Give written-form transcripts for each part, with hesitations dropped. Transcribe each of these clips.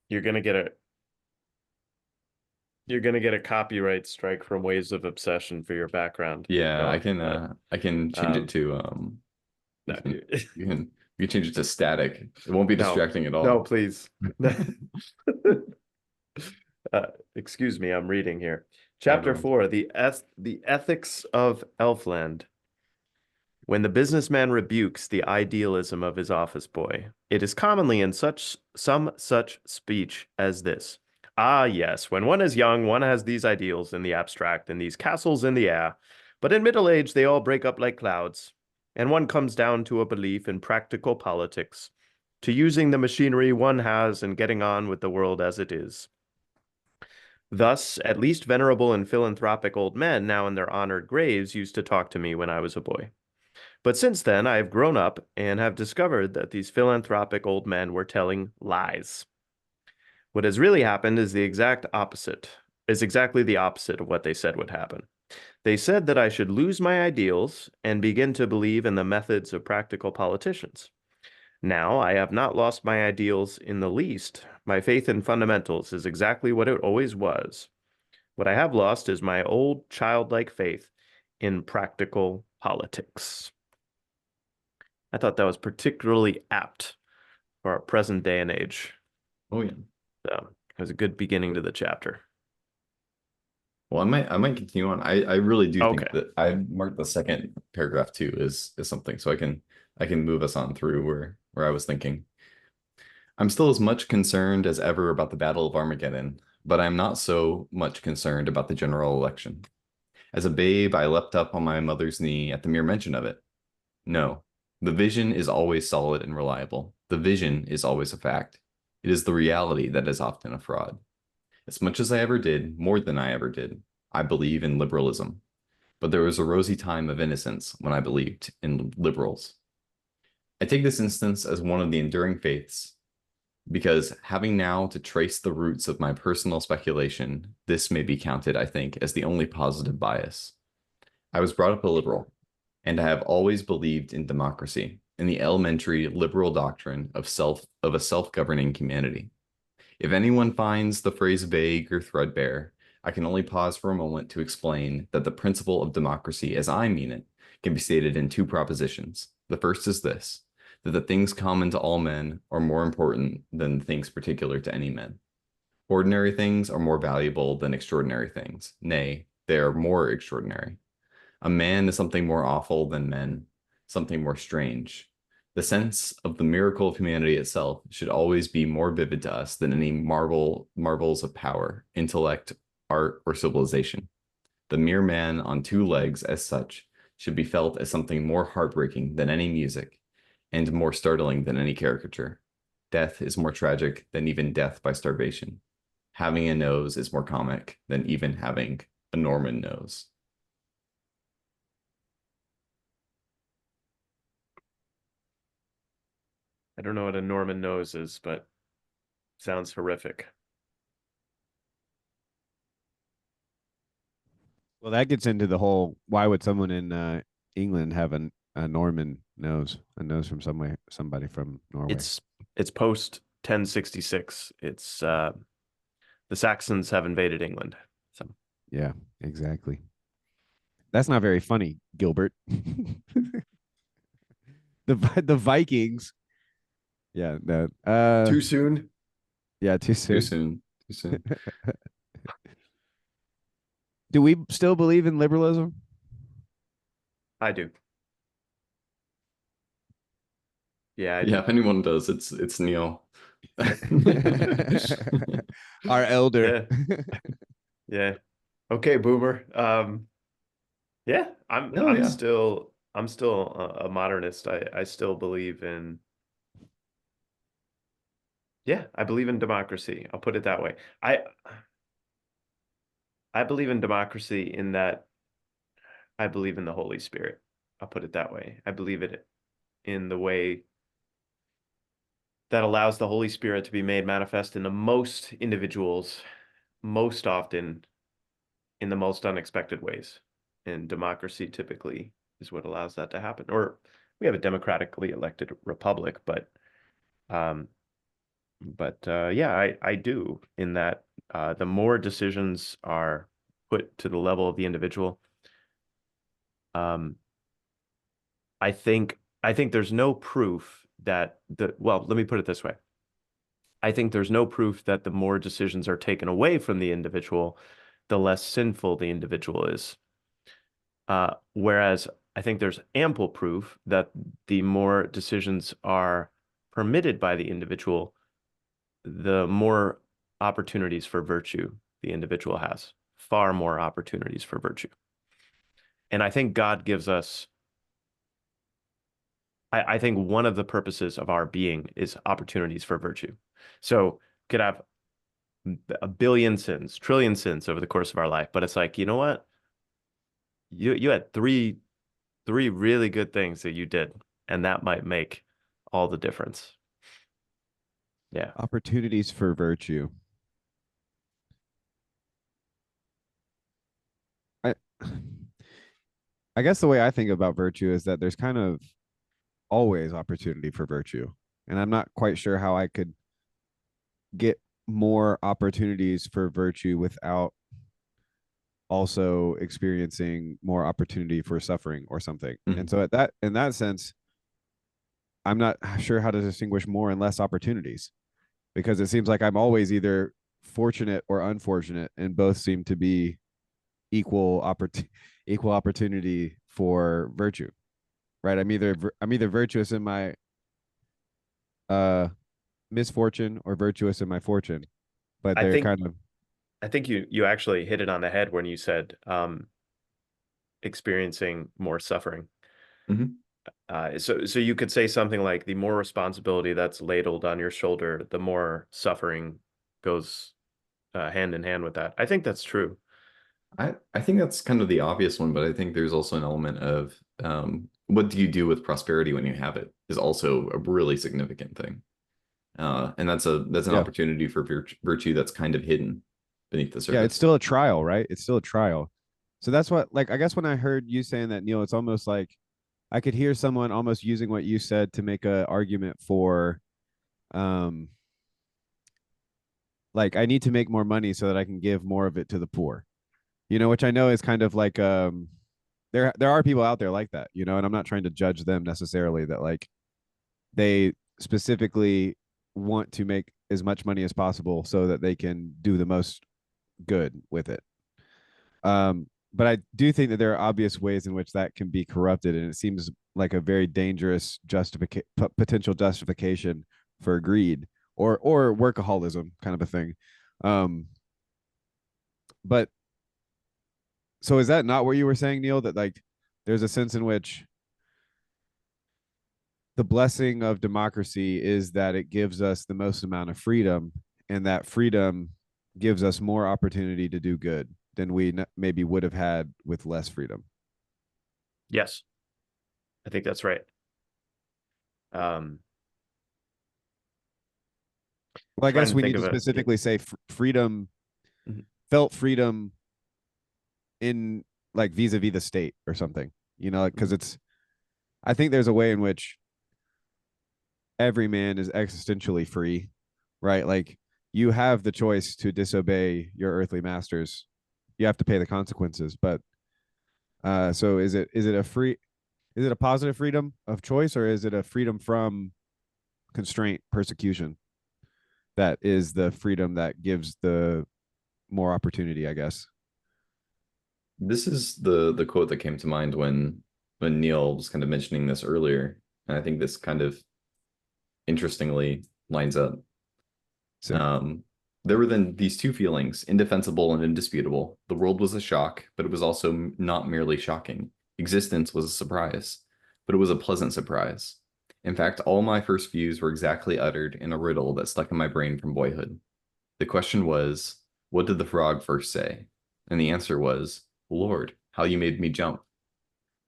You're gonna get a you're gonna get a copyright strike from Waves of Obsession for your background. Keep Yeah, going. But I can change it um to you no, can you can change it to static. It won't be no, distracting at no, all. please. Excuse me, I'm reading here. Oh Chapter no. 4, the ethics of Elfland. When the businessman rebukes the idealism of his office boy, it is commonly in some such speech as this. Ah, yes, when one is young, one has these ideals in the abstract and these castles in the air, but in middle age they all break up like clouds, and one comes down to a belief in practical politics, to using the machinery one has and getting on with the world as it is. Thus, at least venerable and philanthropic old men now in their honored graves used to talk to me when I was a boy. But since then, I have grown up and have discovered that these philanthropic old men were telling lies. What has really happened is exactly the opposite of what they said would happen. They said that I should lose my ideals and begin to believe in the methods of practical politicians. Now, I have not lost my ideals in the least. My faith in fundamentals is exactly what it always was. What I have lost is my old childlike faith in practical politics. I thought that was particularly apt for our present day and age. Oh yeah. So it was a good beginning to the chapter. Well, I might continue on. I really do think Okay. that I marked the second paragraph too is something, so I can move us on through where I was thinking. I'm still as much concerned as ever about the Battle of Armageddon, but I'm not so much concerned about the general election. As a babe, I leapt up on my mother's knee at the mere mention of it. No, the vision is always solid and reliable. The vision is always a fact. It is the reality that is often a fraud. As much as I ever did, more than I ever did, I believe in liberalism. But there was a rosy time of innocence when I believed in liberals. I take this instance as one of the enduring faiths because having now to trace the roots of my personal speculation, this may be counted, I think, as the only positive bias. I was brought up a liberal, and I have always believed in democracy, in the elementary liberal doctrine of a self-governing humanity. If anyone finds the phrase vague or threadbare, I can only pause for a moment to explain that the principle of democracy, as I mean it, can be stated in two propositions. The first is this, that the things common to all men are more important than the things particular to any man. Ordinary things are more valuable than extraordinary things. Nay, they are more extraordinary. A man is something more awful than men, something more strange. The sense of the miracle of humanity itself should always be more vivid to us than any marvels of power, intellect, art, or civilization. The mere man on two legs, as such, should be felt as something more heartbreaking than any music, and more startling than any caricature. Death is more tragic than even death by starvation. Having a nose is more comic than even having a Norman nose. I don't know what a Norman nose is, but sounds horrific. Well, that gets into the whole why would someone in England have a Norman nose, a nose from somebody from Norway? It's it's post 1066. It's the Saxons have invaded England. So Yeah, exactly. That's not very funny, Gilbert. The Vikings. Yeah, no. too soon? Yeah, too Too soon. soon. Too soon. Do we still believe in liberalism? I do. Yeah, I Yeah, do. if anyone does, it's Neil. Our elder. Yeah. Yeah. Okay, boomer. Yeah, No, yeah. I'm still a modernist. I still believe in yeah, I believe in democracy. I'll put it that way. I believe in democracy in that I believe in the Holy Spirit. I'll put it that way. I believe it in the way that allows the Holy Spirit to be made manifest in the most individuals, most often in the most unexpected ways. And democracy typically is what allows that to happen. Or we have a democratically elected republic, but um, But yeah, I do, in that the more decisions are put to the level of the individual, um, I think there's no proof that well, let me put it this way. I think there's no proof that the more decisions are taken away from the individual, the less sinful the individual is. Whereas I think there's ample proof that the more decisions are permitted by the individual, the more opportunities for virtue the individual has, far more opportunities for virtue. And I think God gives us, I think one of the purposes of our being is opportunities for virtue. So could have a billion sins, trillion sins over the course of our life, but it's like, you know what? You had three really good things that you did, and that might make all the difference. Yeah. Opportunities for virtue. I I guess the way I think about virtue is that there's kind of always opportunity for virtue. And I'm not quite sure how I could get more opportunities for virtue without also experiencing more opportunity for suffering or something. And Mhm. so at that in that sense, I'm not sure how to distinguish more and less opportunities because it seems like I'm always either fortunate or unfortunate, and both seem to be equal opportunity for virtue. Right? I'm either virtuous in my uh misfortune or virtuous in my fortune, but I they're think kind of you actually hit it on the head when you said experiencing more suffering. Mhm. So you could say something like the more responsibility that's ladled on your shoulder, the more suffering goes hand in hand with that. I think that's true. I think that's kind of the obvious one, but I think there's also an element of what do you do with prosperity when you have it is also a really significant thing. And that's an yeah. opportunity for virtue that's kind of hidden beneath the Yeah, it's surface. still a trial, right? It's still a trial. So that's what, like, I guess when I heard you saying that, Neil, it's almost like I could hear someone almost using what you said to make a argument for um like I need to make more money so that I can give more of it to the poor. Which I know is kind of like there are people out there like that, and I'm not trying to judge them necessarily that like they specifically want to make as much money as possible so that they can do the most good with it. But I do think that there are obvious ways in which that can be corrupted, and it seems like a very dangerous potential justification for greed or workaholism kind of a thing. Um, but so is that not what you were saying, Neil? That like there's a sense in which the blessing of democracy is that it gives us the most amount of freedom, and that freedom gives us more opportunity to do good than we maybe would have had with less freedom. Yes, I think that's right. Um, Well, I Trying guess to we think need to of a yeah. specifically say freedom, Mhm. felt freedom in like vis-a-vis the state or something, because I think there's a way in which every man is existentially free, right? Like you have the choice to disobey your earthly masters. You have to pay the consequences, but so is it a positive freedom of choice, or is it a freedom from constraint, persecution? That is the freedom that gives the more opportunity, I guess. This is the quote that came to mind when Neil was kind of mentioning this earlier, and I think this kind of interestingly lines up. So Um, there were then these two feelings, indefensible and indisputable. The world was a shock, but it was also not merely shocking. Existence was a surprise, but it was a pleasant surprise. In fact, all my first views were exactly uttered in a riddle that stuck in my brain from boyhood. The question was, what did the frog first say? And the answer was, Lord, how you made me jump.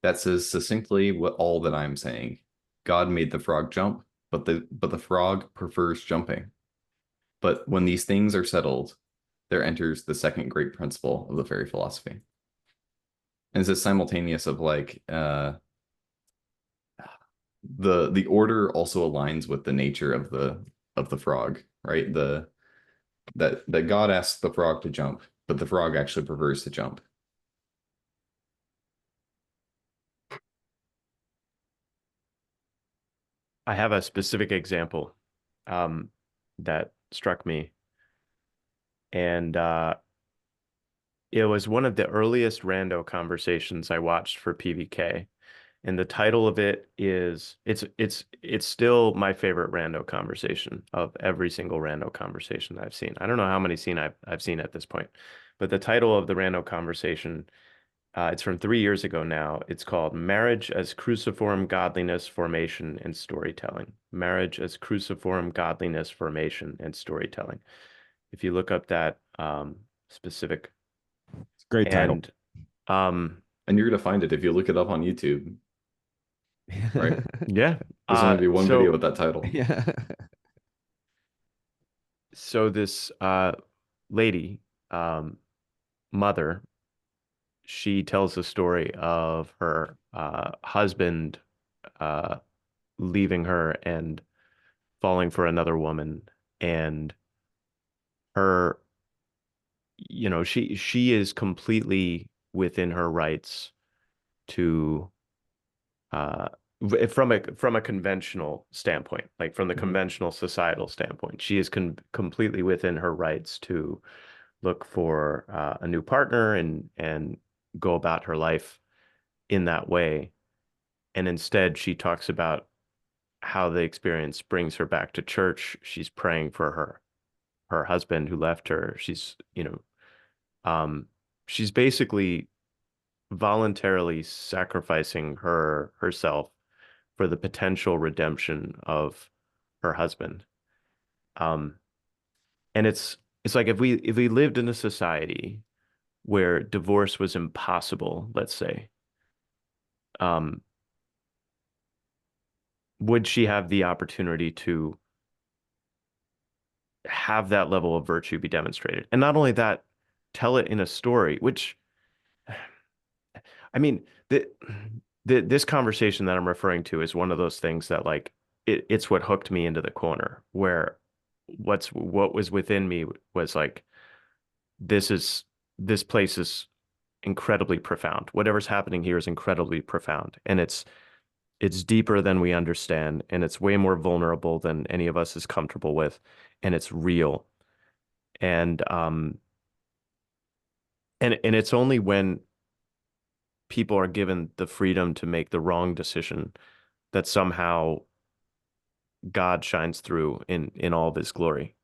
That says succinctly what all that I'm saying. God made the frog jump, but the frog prefers jumping. But when these things are settled, there enters the second great principle of the fairy philosophy. And it's a simultaneous of like the order also aligns with the nature of the frog. right? That God asks the frog to jump, but the frog actually prefers to jump. I have a specific example um, that struck me, and it was one of the earliest rando conversations I watched for PvK. And the title of it is it's still my favorite rando conversation of every single rando conversation I've seen. I don't know how many I've seen at this point, but the title of the rando conversation, it's from 3 years ago now. It's called Marriage as Cruciform Godliness, Formation, and Storytelling. Marriage as Cruciform Godliness, Formation, and Storytelling. If you look up that specific It's a great title. and um And you're gonna find it if you look it up on YouTube, right? yeah. There's only gonna be one video So with that title. Yeah. so this lady, um, mother, she tells the story of her husband uh, leaving her and falling for another woman, and her, she is completely within her rights to uh from a conventional standpoint, like from the Mhm. conventional societal standpoint, she is completely within her rights to look for a new partner and go about her life in that way. And instead, she talks about how the experience brings her back to church. She's praying for her husband who left her. Um, she's basically voluntarily sacrificing herself for the potential redemption of her husband. Um, and it's like if we lived in a society where divorce was impossible, let's say, um, would she have the opportunity to have that level of virtue be demonstrated? And not only that, tell it in a story, which I mean, this conversation that I'm referring to is one of those things that like it's what hooked me into the corner where what was within me was like this is this place is incredibly profound. Whatever's happening here is incredibly profound, and it's deeper than we understand, and it's way more vulnerable than any of us is comfortable with, and it's real. And and it's only when people are given the freedom to make the wrong decision that somehow God shines through in all of his glory.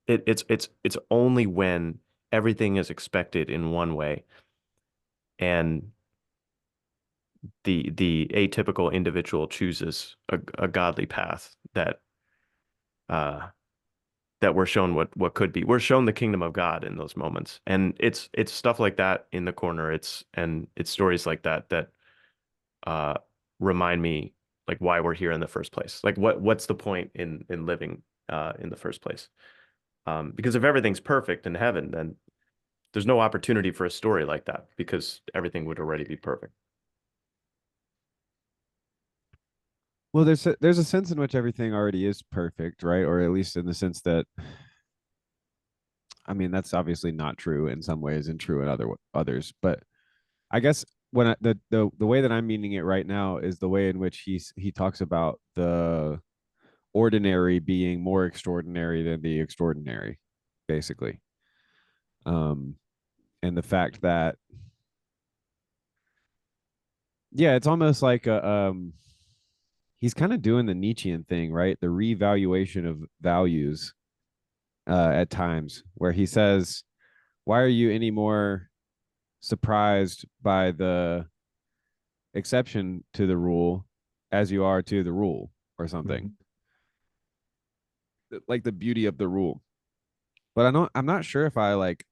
It's only when everything is expected in one way and the atypical individual chooses a godly path uh that we're shown what could be. We're shown the kingdom of God in those moments. And it's stuff like that in the corner. It's stories like that that uh remind me like why we're here in the first place. Like what's the point in living in the first place? Because if everything's perfect in heaven, then there's no opportunity for a story like that because everything would already be perfect. Well, there's a sense in which everything already is perfect, right? Or at least in the sense that, I mean, that's obviously not true in some ways and true in others. But I guess when the way that I'm meaning it right now is the way in which he talks about the ordinary being more extraordinary than the extraordinary, basically. Um, and the fact that, yeah, it's almost like he's kind of doing the Nietzschean thing, right? The revaluation of values at times, where he says, "Why are you any more surprised by the exception to the rule as you are to the rule," or something Mhm. like the beauty of the rule. But I'm not sure if I like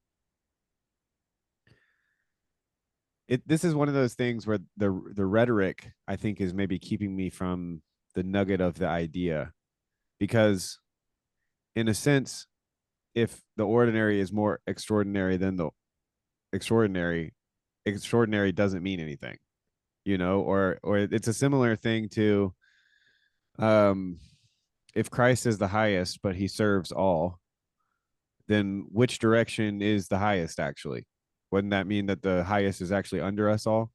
it. This is one of those things where the rhetoric I think is maybe keeping me from the nugget of the idea, because in a sense, if the ordinary is more extraordinary than the extraordinary, extraordinary doesn't mean anything, or it's a similar thing to um if Christ is the highest, but he serves all, then which direction is the highest actually? Wouldn't that mean that the highest is actually under us all,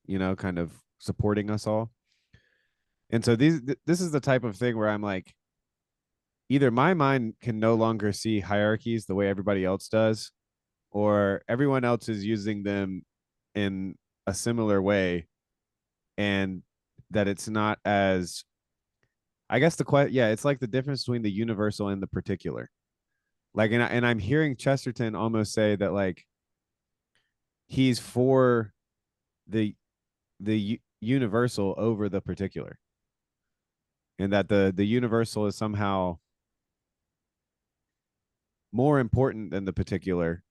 kind of supporting us all? And so this is the type of thing where I'm like, either my mind can no longer see hierarchies the way everybody else does, or everyone else is using them in a similar way, and that it's not as, I guess it's like the difference between the universal and the particular. Like, and I'm hearing Chesterton almost say that like he's for the universal over the particular, and that the universal is somehow more important than the particular,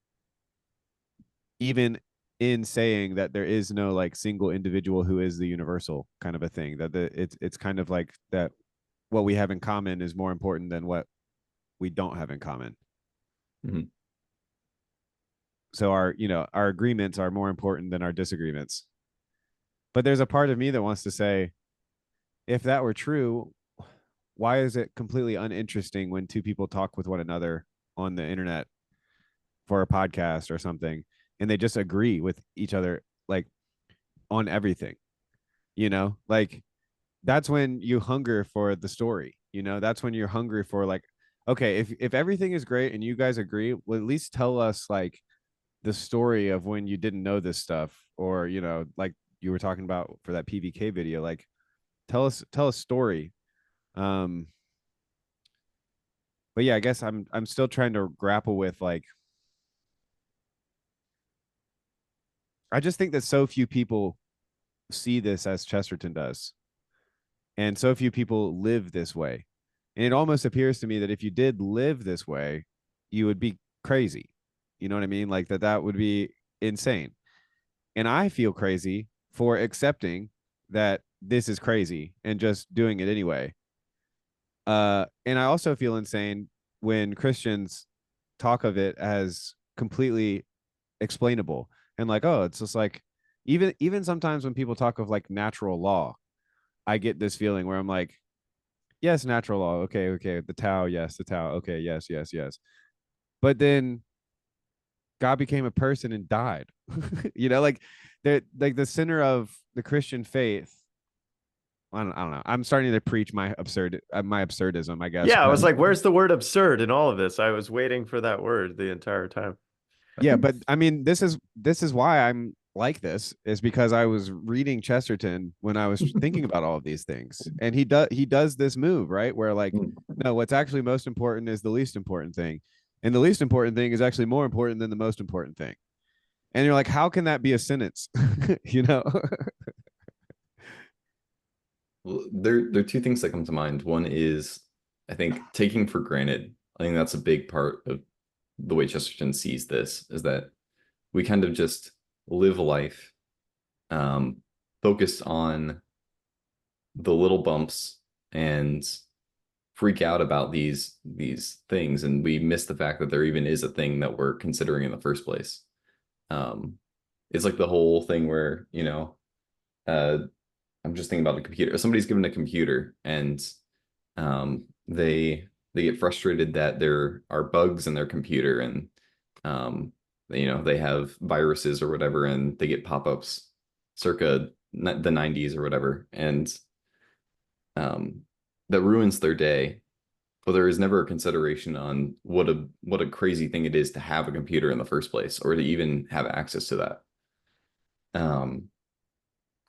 even in saying that there is no like single individual who is the universal kind of a thing, that it's kind of like that what we have in common is more important than what we don't have in common. Mhm. So our agreements are more important than our disagreements. But there's a part of me that wants to say, if that were true, why is it completely uninteresting when two people talk with one another on the internet for a podcast or something, and they just agree with each other like on everything? Like, that's when you hunger for the story. That's when you're hungry for like, okay, if everything is great and you guys agree, well, at least tell us like the story of when you didn't know this stuff, or like you were talking about for that PVK video, like tell a story. um but yeah, I guess I'm still trying to grapple with like, I just think that so few people see this as Chesterton does, and so few people live this way. And it almost appears to me that if you did live this way, you would be crazy. You know what I mean? Like that would be insane. And I feel crazy for accepting that this is crazy and just doing it anyway. And I also feel insane when Christians talk of it as completely explainable, and like, oh, it's just like, even sometimes when people talk of like natural law, I get this feeling where I'm like, yes, natural law, okay, okay, the Tao, yes, the Tao, okay, yes, yes, yes. But then God became a person and died. Like like the center of the Christian faith. I don't know. I'm starting to preach my absurdism, I guess. Yeah, I But was like, where's the word absurd in all of this? I was waiting for that word the entire time. I yeah, think but I mean, this is why I'm like this, is because I was reading Chesterton when I was thinking about all of these things, and he does this move, right, where like, no, what's actually most important is the least important thing, and the least important thing is actually more important than the most important thing. And you're like, how can that be a sentence? you know there are two things that come to mind. One is, I think, taking for granted. I think that's a big part of the way Chesterton sees this, is that we kind of just live life um, focused on the little bumps and freak out about these things, and we miss the fact that there even is a thing that we're considering in the first place. Um, it's like the whole thing where, uh, I'm just thinking about the computer. Somebody's given a computer, and they get frustrated that there are bugs in their computer, and um, they have viruses or whatever, and they get pop-ups circa the 90s or whatever, and um, that ruins their day. But there is never a consideration on what a crazy thing it is to have a computer in the first place, or to even have access to that. Um,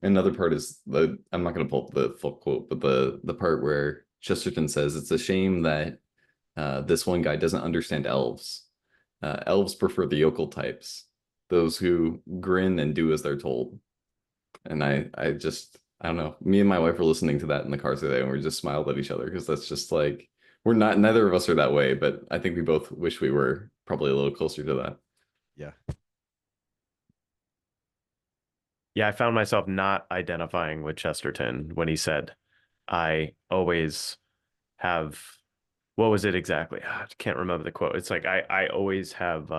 Another part is I'm not going to pull up the full quote, but the part where Chesterton says it's a shame that this one guy doesn't understand elves. Elves prefer the yokel types, those who grin and do as they're told. And I don't know. Me and my wife were listening to that in the car today, and we just smiled at each other, because that's just like, neither of us are that way, but I think we both wish we were probably a little closer to that. yeah. Yeah, I found myself not identifying with Chesterton when he said, I always have, what was it exactly? I can't remember the quote. It's like, I always have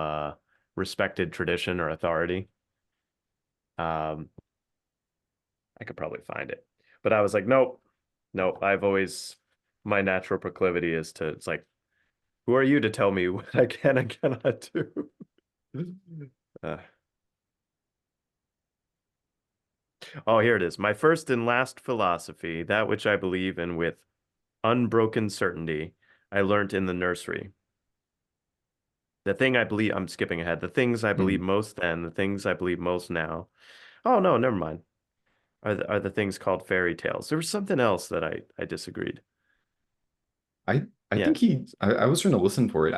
respected tradition or authority. Um, I could probably find it. But I was like, nope, nope. my natural proclivity is to, it's like, who are you to tell me what I can and cannot do? Uh, oh, here it is. My first and last philosophy, that which I believe in with unbroken certainty, I learnt in the nursery. The thing I believe, I'm skipping ahead. The things I believe Mhm. most then, the things I believe most now. Oh no, never mind. Are the things called fairy tales? There was something else that I disagreed. I Yeah. think I was trying to listen for it.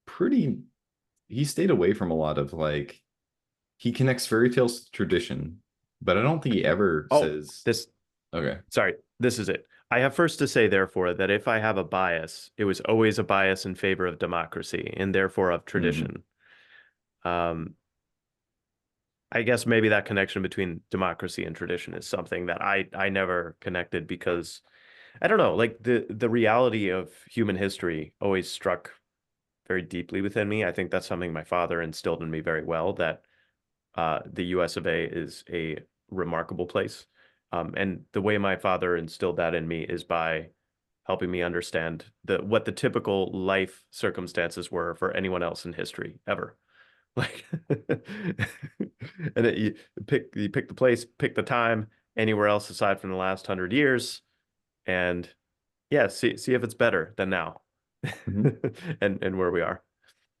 Pretty he stayed away from a lot of like he connects fairy tales to tradition, but I don't think he ever Oh, says this, okay. sorry, this is it. I have first to say, therefore, that if I have a bias, it was always a bias in favor of democracy and therefore of Mhm. tradition. Um, I guess maybe that connection between democracy and tradition is something that I never connected because I don't know, like the reality of human history always struck very deeply within me. I think that's something my father instilled in me very well, that the US of A is a remarkable place. And the way my father instilled that in me is by helping me understand what the typical life circumstances were for anyone else in history ever. Like, and you pick the place, pick the time, anywhere else aside from the last 100 years, and yeah, see if it's better than now, Mhm. and where we are.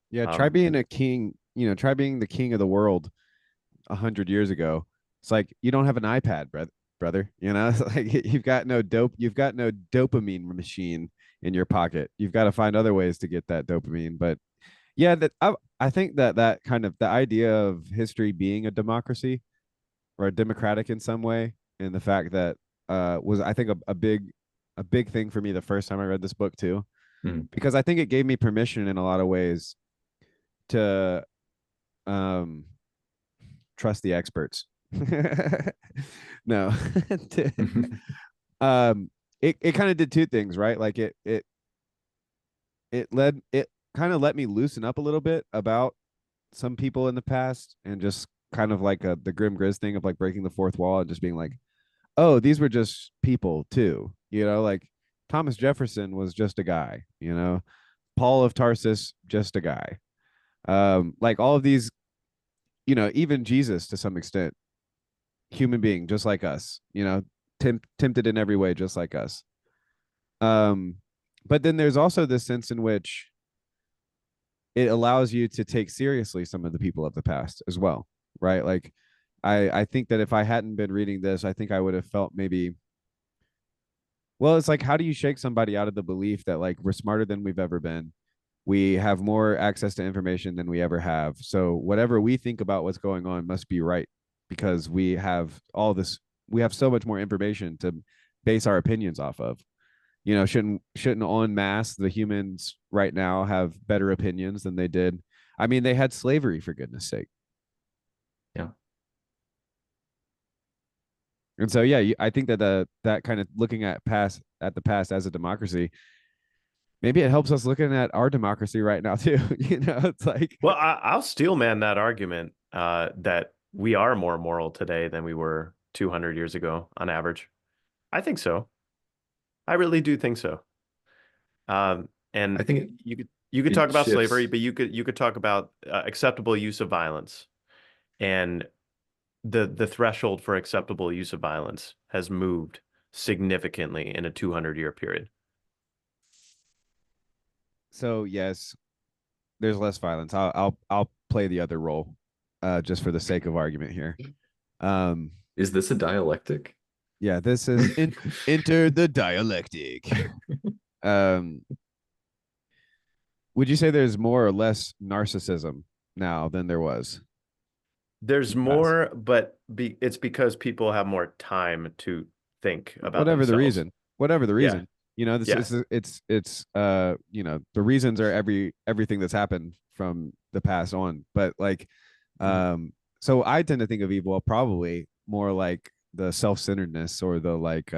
Yeah, try Um, being a king, try being the king of the world 100 years ago. It's like you don't have an iPad, brother. It's like you've got no dopamine machine in your pocket. You've got to find other ways to get that dopamine. But yeah, I think that kind of the idea of history being a democracy or a democratic in some way, and the fact that was I think a big thing for me the first time I read this book too, Mhm. because I think it gave me permission in a lot of ways to um trust the experts. No. um it kind of did two things, right? Like it kind of let me loosen up a little bit about some people in the past, and just kind of like the grim grizz thing of like breaking the fourth wall and just being like, oh, these were just people too. Like Thomas Jefferson was just a guy, Paul of Tarsus, just a guy. Like all of these, even Jesus to some extent, human being, just like us, tempted in every way, just like us. Um, but then there's also this sense in which it allows you to take seriously some of the people of the past as well, right? Like, I think that if I hadn't been reading this, I think I would have felt maybe, well, it's like, how do you shake somebody out of the belief that like we're smarter than we've ever been? We have more access to information than we ever have. So whatever we think about what's going on must be right, because we have so much more information to base our opinions off of. Shouldn't en masse the humans right now have better opinions than they did? I mean, they had slavery, for goodness sake. Yeah. And so yeah, I think that that kind of looking at the past as a democracy, maybe it helps us looking at our democracy right now too. It's like, well, I'll steel man that argument that we are more moral today than we were 200 years ago on average. I think so. I really do think so. I And think you could talk it about slavery, shifts. but you could talk about acceptable use of violence, and the threshold for acceptable use of violence has moved significantly in a 200-year period. so yes, there's less violence. I'll play the other role, just for the sake of argument here. Um, Is this a dialectic? yeah, this is enter the dialectic. Um, would you say there's more or less narcissism now than there was in There's the past? more, but it's because people have more time to think about Whatever the themselves. reason, whatever the Yeah, reason, this yeah. is it's the reasons are everything that's happened from the past on. But like, Mhm. um, so I tend to think of evil probably more like the self-centeredness, or the like,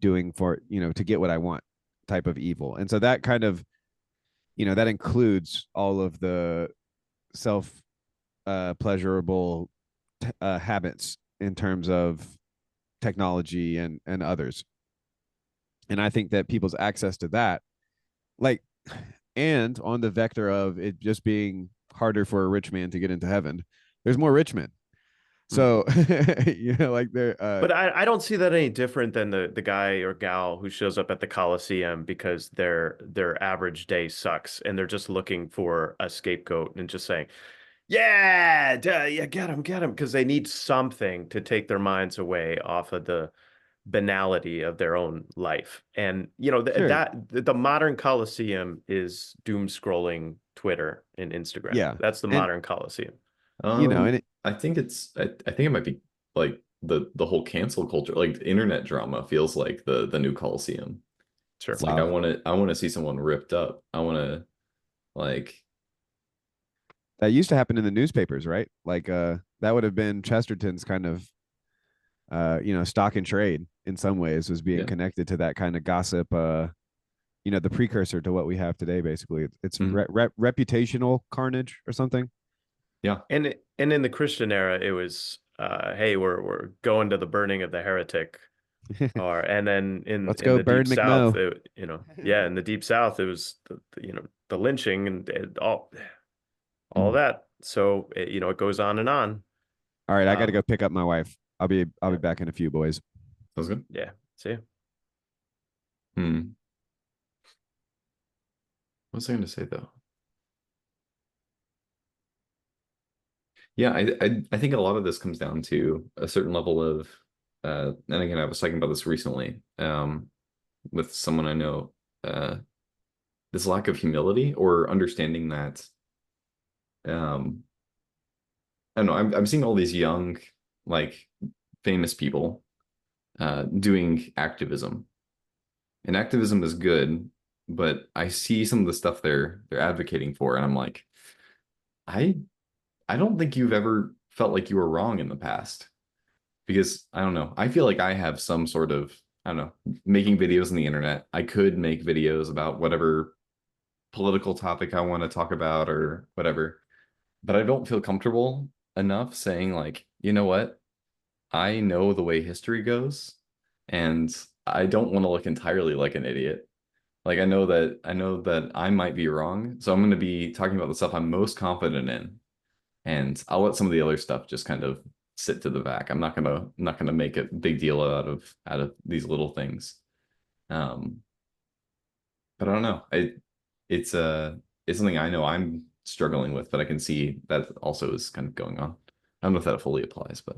doing for, to get what I want type of evil. And so that kind of, that includes all of the self pleasurable habits in terms of technology and others. And I think that people's access to that, like, and on the vector of it just being harder for a rich man to get into heaven, there's more rich men. Mm. So, like they're But I don't see that any different than the guy or gal who shows up at the Coliseum because their average day sucks and they're just looking for a scapegoat and just saying, yeah, duh, yeah, get him, because they need something to take their minds away off of the banality of their own life. And sure. that the modern Coliseum is doom scrolling Twitter and Instagram. Yeah. That's the And, modern Coliseum. and it, I think I think it might be like the whole cancel culture, like the internet drama feels like the new Coliseum. It's Sure. like wow. I want to see someone ripped up. I want to like That used to happen in the newspapers, right? Like, that would have been Chesterton's kind of, stock and trade in some ways, was being yeah. connected to that kind of gossip, the precursor to what we have today, basically. It's Mhm. reputational carnage or something. Yeah. And in the Christian era, it was hey, we're going to the burning of the heretic. Or and then Let's in go the deep burn South, McMo. yeah, in the deep South, it was the lynching and all Mhm. that. So it goes on and on. All right, I got to Um, go pick up my wife. I'll be yeah, back in a few, boys. Sounds good. yeah. See, Hmm. What was I going to say though? Yeah, I think a lot of this comes down to a certain level of and again I was talking about this recently with someone I know, uh this lack of humility or understanding that um I don't know, I'm seeing all these young like famous people doing activism. And activism is good, but I see some of the stuff they're advocating for and I'm like, I I don't think you've ever felt like you were wrong in the past. Because I don't know, I feel like I have some sort of, I don't know, making videos on the internet. I could make videos about whatever political topic I want to talk about or whatever, but I don't feel comfortable enough saying like, you know what? I know the way history goes, and I don't want to look entirely like an idiot. Like I know that I might be wrong, so I'm going to be talking about the stuff I'm most confident in, and I'll let some of the other stuff just kind of sit to the back. I'm not gonna make a big deal out of these little things. Um, but I don't know. It's it's something I know I'm struggling with, but I can see that also is kind of going on. I don't know if that fully applies, but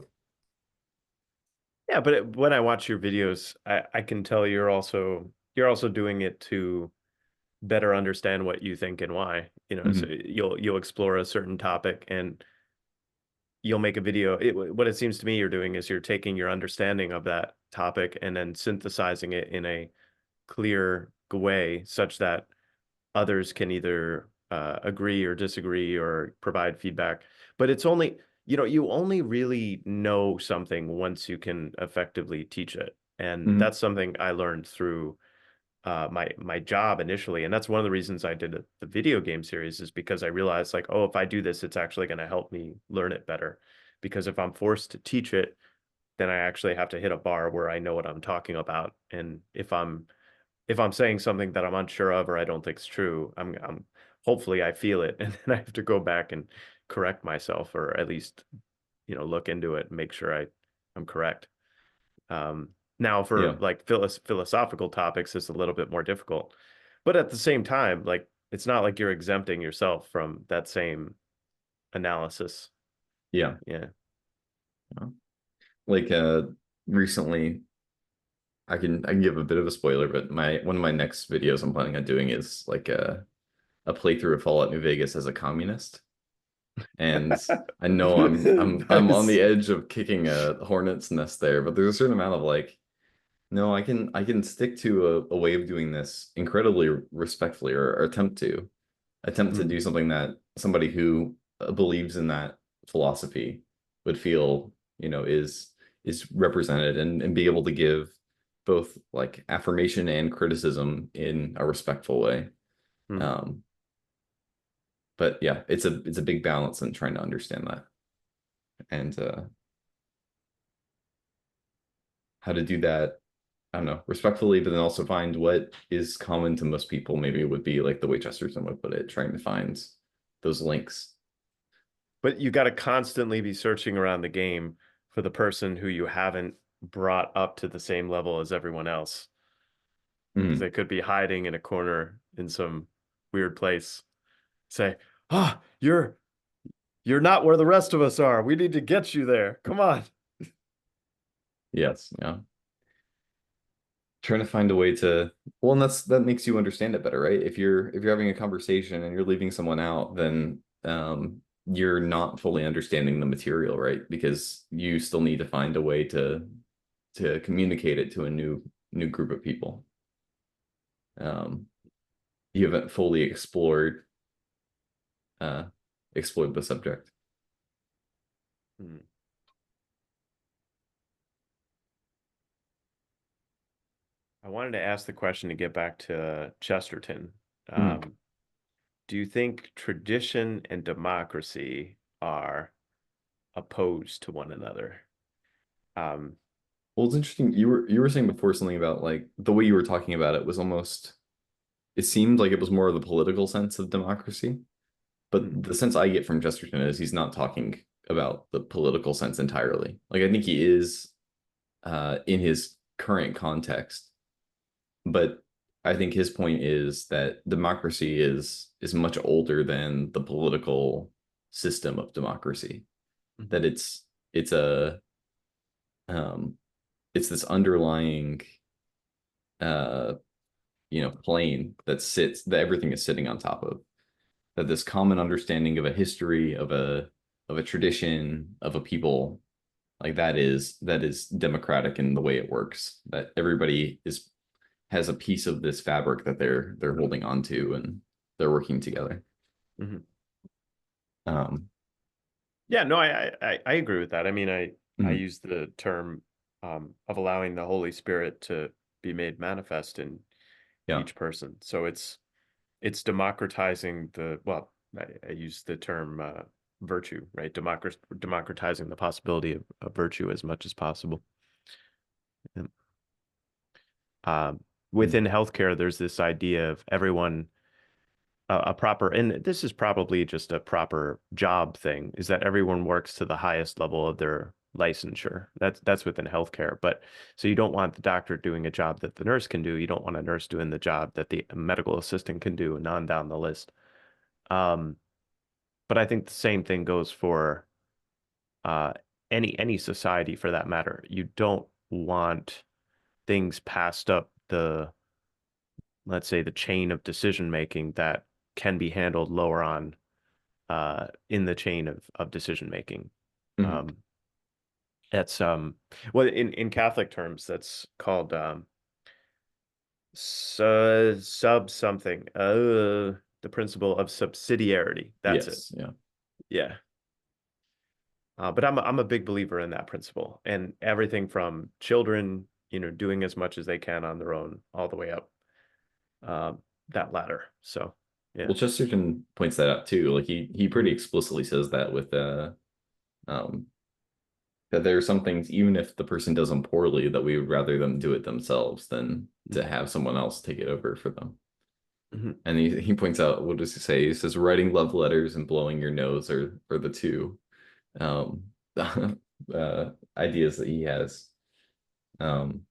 yeah. But when I watch your videos, I can tell you're also doing it to better understand what you think and why. So Mhm. you'll explore a certain topic and you'll make a video. What it seems to me you're doing is you're taking your understanding of that topic and then synthesizing it in a clear way such that others can either agree or disagree or provide feedback. But it's only, you only really know something once you can effectively teach it. And Mhm. that's something I learned through my job initially. And that's one of the reasons I did the video game series, is because I realized like, oh, if I do this, it's actually going to help me learn it better. Because if I'm forced to teach it, then I actually have to hit a bar where I know what I'm talking about. And if I'm saying something that I'm unsure of or I don't think is true, I'm hopefully I feel it and then I have to go back and correct myself, or at least, look into it and make sure I'm correct. Um, Now for Yeah, like philosophical topics, it's a little bit more difficult. But at the same time, like it's not like you're exempting yourself from that same analysis. yeah. Yeah. Like recently I can give a bit of a spoiler, but my one of my next videos I'm planning on doing is like a playthrough of Fallout New Vegas as a communist. And I know I'm on Nice. the edge of kicking a hornet's nest there, but there's a certain amount of like, no, I can stick to a way of doing this incredibly respectfully, or attempt to Mm, do something that somebody who believes in that philosophy would feel, is represented, and be able to give both like affirmation and criticism in a respectful way. mm. Um, but yeah, it's a big balance in trying to understand that, and how to do that I don't know, respectfully, but then also find what is common to most people. Maybe it would be like the way Chesterton would put it, trying to find those links. But you got to constantly be searching around the game for the person who you haven't brought up to the same level as everyone else. Because Mhm. they could be hiding in a corner in some weird place. Say, ah, oh, you're not where the rest of us are. We need to get you there. Come on. Yes, yeah. Trying to find a way to, well, and that makes you understand it better, right? If you're having a conversation and you're leaving someone out, then you're not fully understanding the material, right? Because you still need to find a way to communicate it to a new group of people. Um, you haven't fully uh explored the subject. Hmm. I wanted to ask the question to get back to Chesterton. Mhm. Do you think tradition and democracy are opposed to one another? Um, Well, it's interesting. You were saying before something about like the way you were talking about it was almost, it seemed like it was more of the political sense of democracy. But hmm, the sense I get from Chesterton is he's not talking about the political sense entirely. Like I think he is in his current context, but I think his point is that democracy is much older than the political system of democracy. hmm, That it's a um, it's this underlying uh, plane that everything is sitting on top of. That this common understanding of a history of a tradition of a people, like that is democratic in the way it works, that everybody is has a piece of this fabric that they're holding on to and they're working together. hmm. um Yeah, no, I agree with that. I mean, I mhm, use the term of allowing the Holy Spirit to be made manifest in yeah. each person. So it's democratizing the well, I use the term virtue, right? Democratizing the possibility of virtue as much as possible. And, um, Mhm, within healthcare, there's this idea of everyone a proper, and this is probably just a proper job thing, is that everyone works to the highest level of their licensure. That's within healthcare. But so you don't want the doctor doing a job that the nurse can do. You don't want a nurse doing the job that the medical assistant can do, and on down the list. Um, but I think the same thing goes for uh, any society for that matter. You don't want things passed up the, let's say, the chain of decision making that can be handled lower on in the chain of decision making. mhm. Um, that's well in Catholic terms that's called sub something. The principle of subsidiarity. That's it. Yes, yeah. Yeah. But I'm a big believer in that principle and everything from children, doing as much as they can on their own, all the way up that ladder. So yeah. Well, Chesterton points that out too. Like he pretty Mhm. explicitly says that with um that there are some things, even if the person does them poorly, that we would rather them do it themselves than to have someone else take it over for them. Mhm. And he points out, what does he say? He says writing love letters and blowing your nose are the two um ideas that he has. Um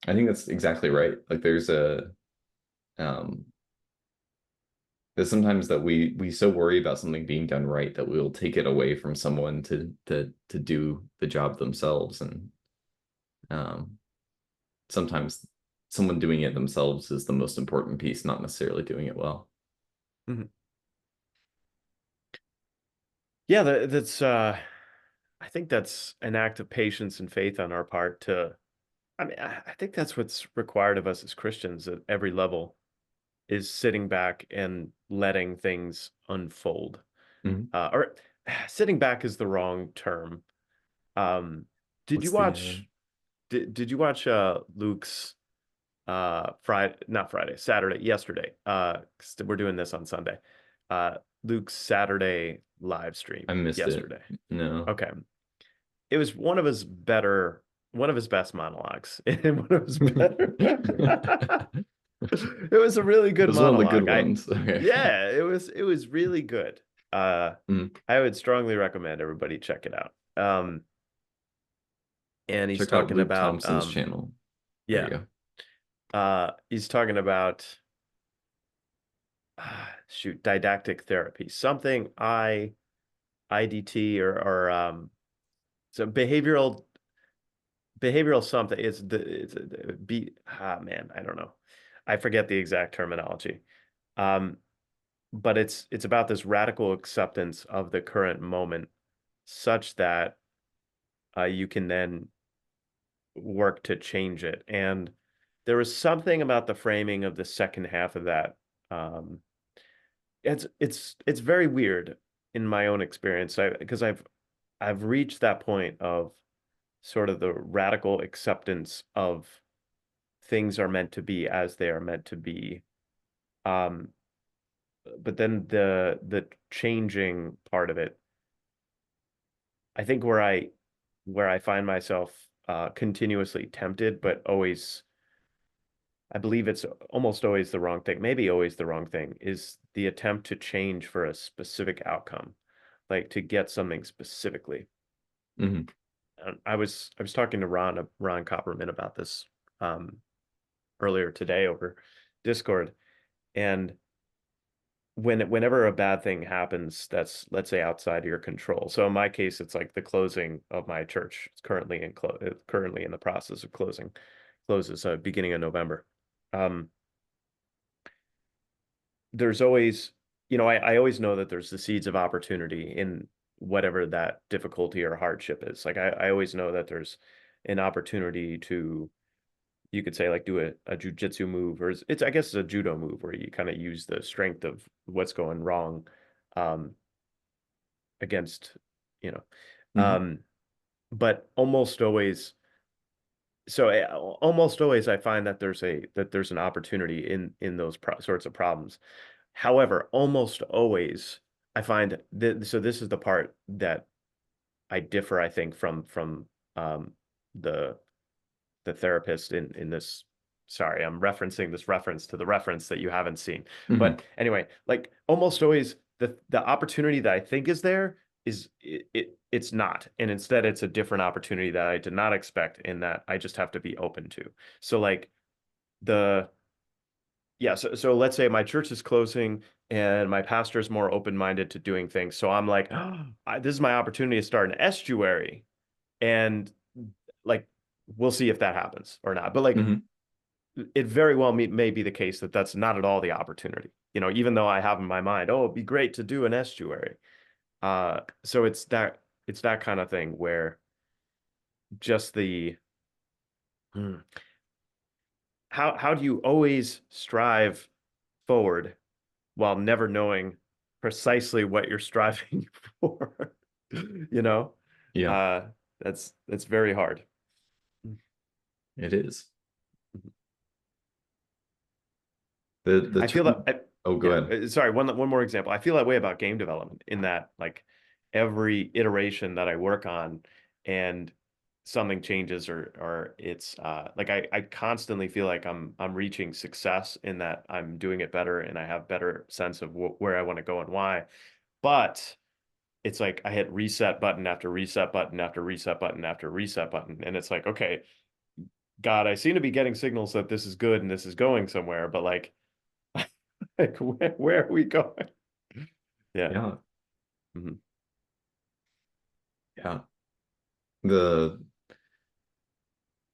I think that's exactly right. Like um there's sometimes that we so worry about something being done right that we'll take it away from someone to do the job themselves. And um sometimes someone doing it themselves is the most important piece, not necessarily doing it well. Mhm. Yeah, that's I think that's an act of patience and faith on our part to I mean, I think that's what's required of us as Christians at every level is sitting back and letting things unfold. Mhm. Or sitting back is the wrong term. Um, did you What's the watch did you watch Luke's Friday, not Friday, Saturday, yesterday? 'Cause we're doing this on Sunday. Luke's Saturday live I stream missed it. yesterday. No. Okay. It was one of his better one of his best monologues and one of his better. It was a really It good was one of the monologue. good ones. Okay. Yeah, it was really good. Mhm. I would strongly recommend everybody check it out. And he's Check out talking Luke about Thompson's channel. There you yeah. go. He's talking about shoot, didactic therapy. Something IDT or so behavioral something. Man, I don't know. I forget the exact terminology. Um, but it's about this radical acceptance of the current moment such that you can then work to change it. And there was something about the framing of the second half of that. Um, it's very weird in my own experience. Because I've reached that point of sort of the radical acceptance of things are meant to be as they are meant to be. Um, but then the changing part of it, I think where I find myself continuously tempted, but always I believe it's almost always the wrong thing, maybe always the wrong thing, is the attempt to change for a specific outcome, like to get something specifically. Hmm. I was talking to Ron Copperman about this earlier today over Discord, and whenever a bad thing happens that's, let's say, outside of your control. So in my case, it's like the closing of my church. It's currently in the process of closes beginning of November. Um, there's always, I always know that there's the seeds of opportunity in whatever that difficulty or hardship is. Like I always know that there's an opportunity to, you could say, like, do a jujitsu move, or I guess it's a judo move where you kind of use the strength of what's going wrong um, against, you know, Hmm. um, but almost always I find that there's an opportunity in those sorts of problems. However, almost always I find that, so this is the part that I differ, I think, from um, the the therapist in this. Sorry, I'm referencing this reference to the reference that you haven't seen. Hmm. But anyway, like almost always the opportunity that I think is there it's not. And instead it's a different opportunity that I did not expect and that I just have to be open to. So like the yeah, so let's say my church is closing and my pastor is more open-minded to doing things. So I'm like, oh, this is my opportunity to start an estuary. And like we'll see if that happens or not. But like Hmm. it very well may be the case that that's not at all the opportunity. Even though I have in my mind, oh, it'd be great to do an estuary. So it's that kind of thing where just hmm, how do you always strive forward while never knowing precisely what you're striving for? You know, Yeah, uh, that's very hard. it is. The I feel that term. Oh, go yeah, ahead. sorry, one more example. I feel that way about game development in that like every iteration that I work on and something changes or it's like I constantly feel like I'm reaching success in that I'm doing it better and I have better sense of where I want to go and why. But it's like I hit reset button after reset button after reset button after reset button and it's like, okay, God, I seem to be getting signals that this is good and this is going somewhere, but like like where are we going? Yeah. Yeah, Mhm. yeah. The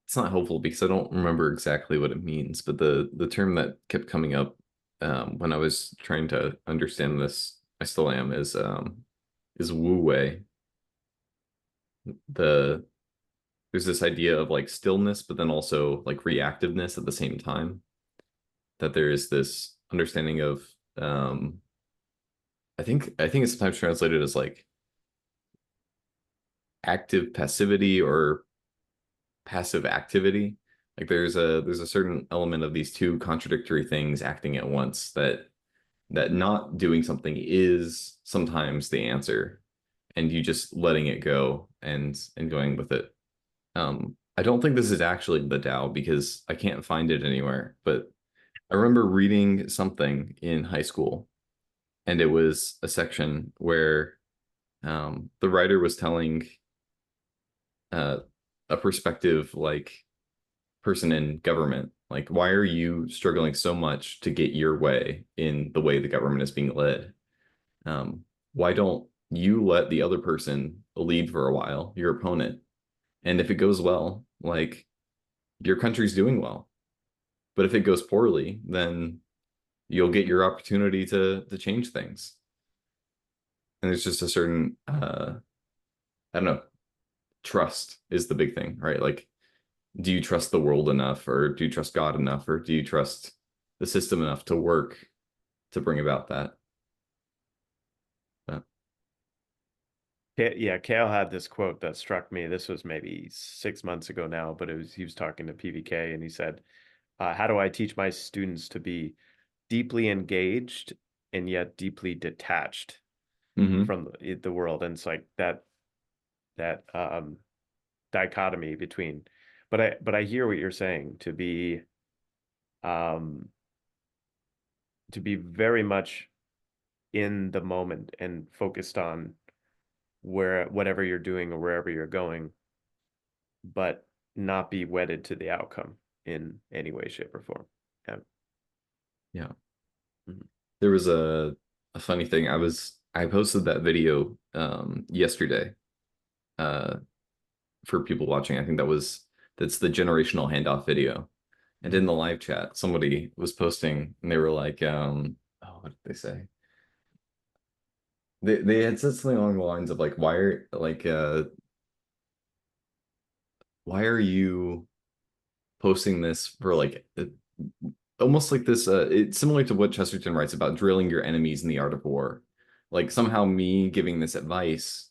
It's not helpful because I don't remember exactly what it means, but the term that kept coming up when I was trying to understand this, I still am, is wu wei. The There's this idea of like stillness, but then also like reactiveness at the same time. That there is this understanding of um, I think it's sometimes translated as like active passivity or passive activity. Like there's a certain element of these two contradictory things acting at once that not doing something is sometimes the answer, and you just letting it go and going with it. I don't think this is actually the Tao because I can't find it anywhere, but I remember reading something in high school, and it was a section where the writer was telling uh, a perspective like person in government, like, why are you struggling so much to get your way in the way the government is being led? Um, why don't you let the other person lead for a while, your opponent? And if it goes well, like your country's doing well. But if it goes poorly, then you'll get your opportunity to change things. And there's just a certain I don't know, trust is the big thing, right? Like, do you trust the world enough, or do you trust God enough, or do you trust the system enough to work to bring about that? But, Yeah, Kale had this quote that struck me. This was maybe 6 months ago now, but he was talking to PVK and he said, how do I teach my students to be deeply engaged and yet deeply detached mhm. from the world? And it's like that dichotomy between, but I hear what you're saying, um to be very much in the moment and focused on whatever you're doing or wherever you're going, but not be wedded to the outcome in any way, shape, or form. Yeah. Yeah. Mhm. There was a funny thing. I posted that video yesterday uh for people watching. I think that's the generational handoff video. And in Mhm. the live chat, somebody was posting and they were like, oh, what did they say? They had said something along the lines of like, why are you posting this for like almost like this it's similar to what Chesterton writes about drilling your enemies in the art of war. Like somehow me giving this advice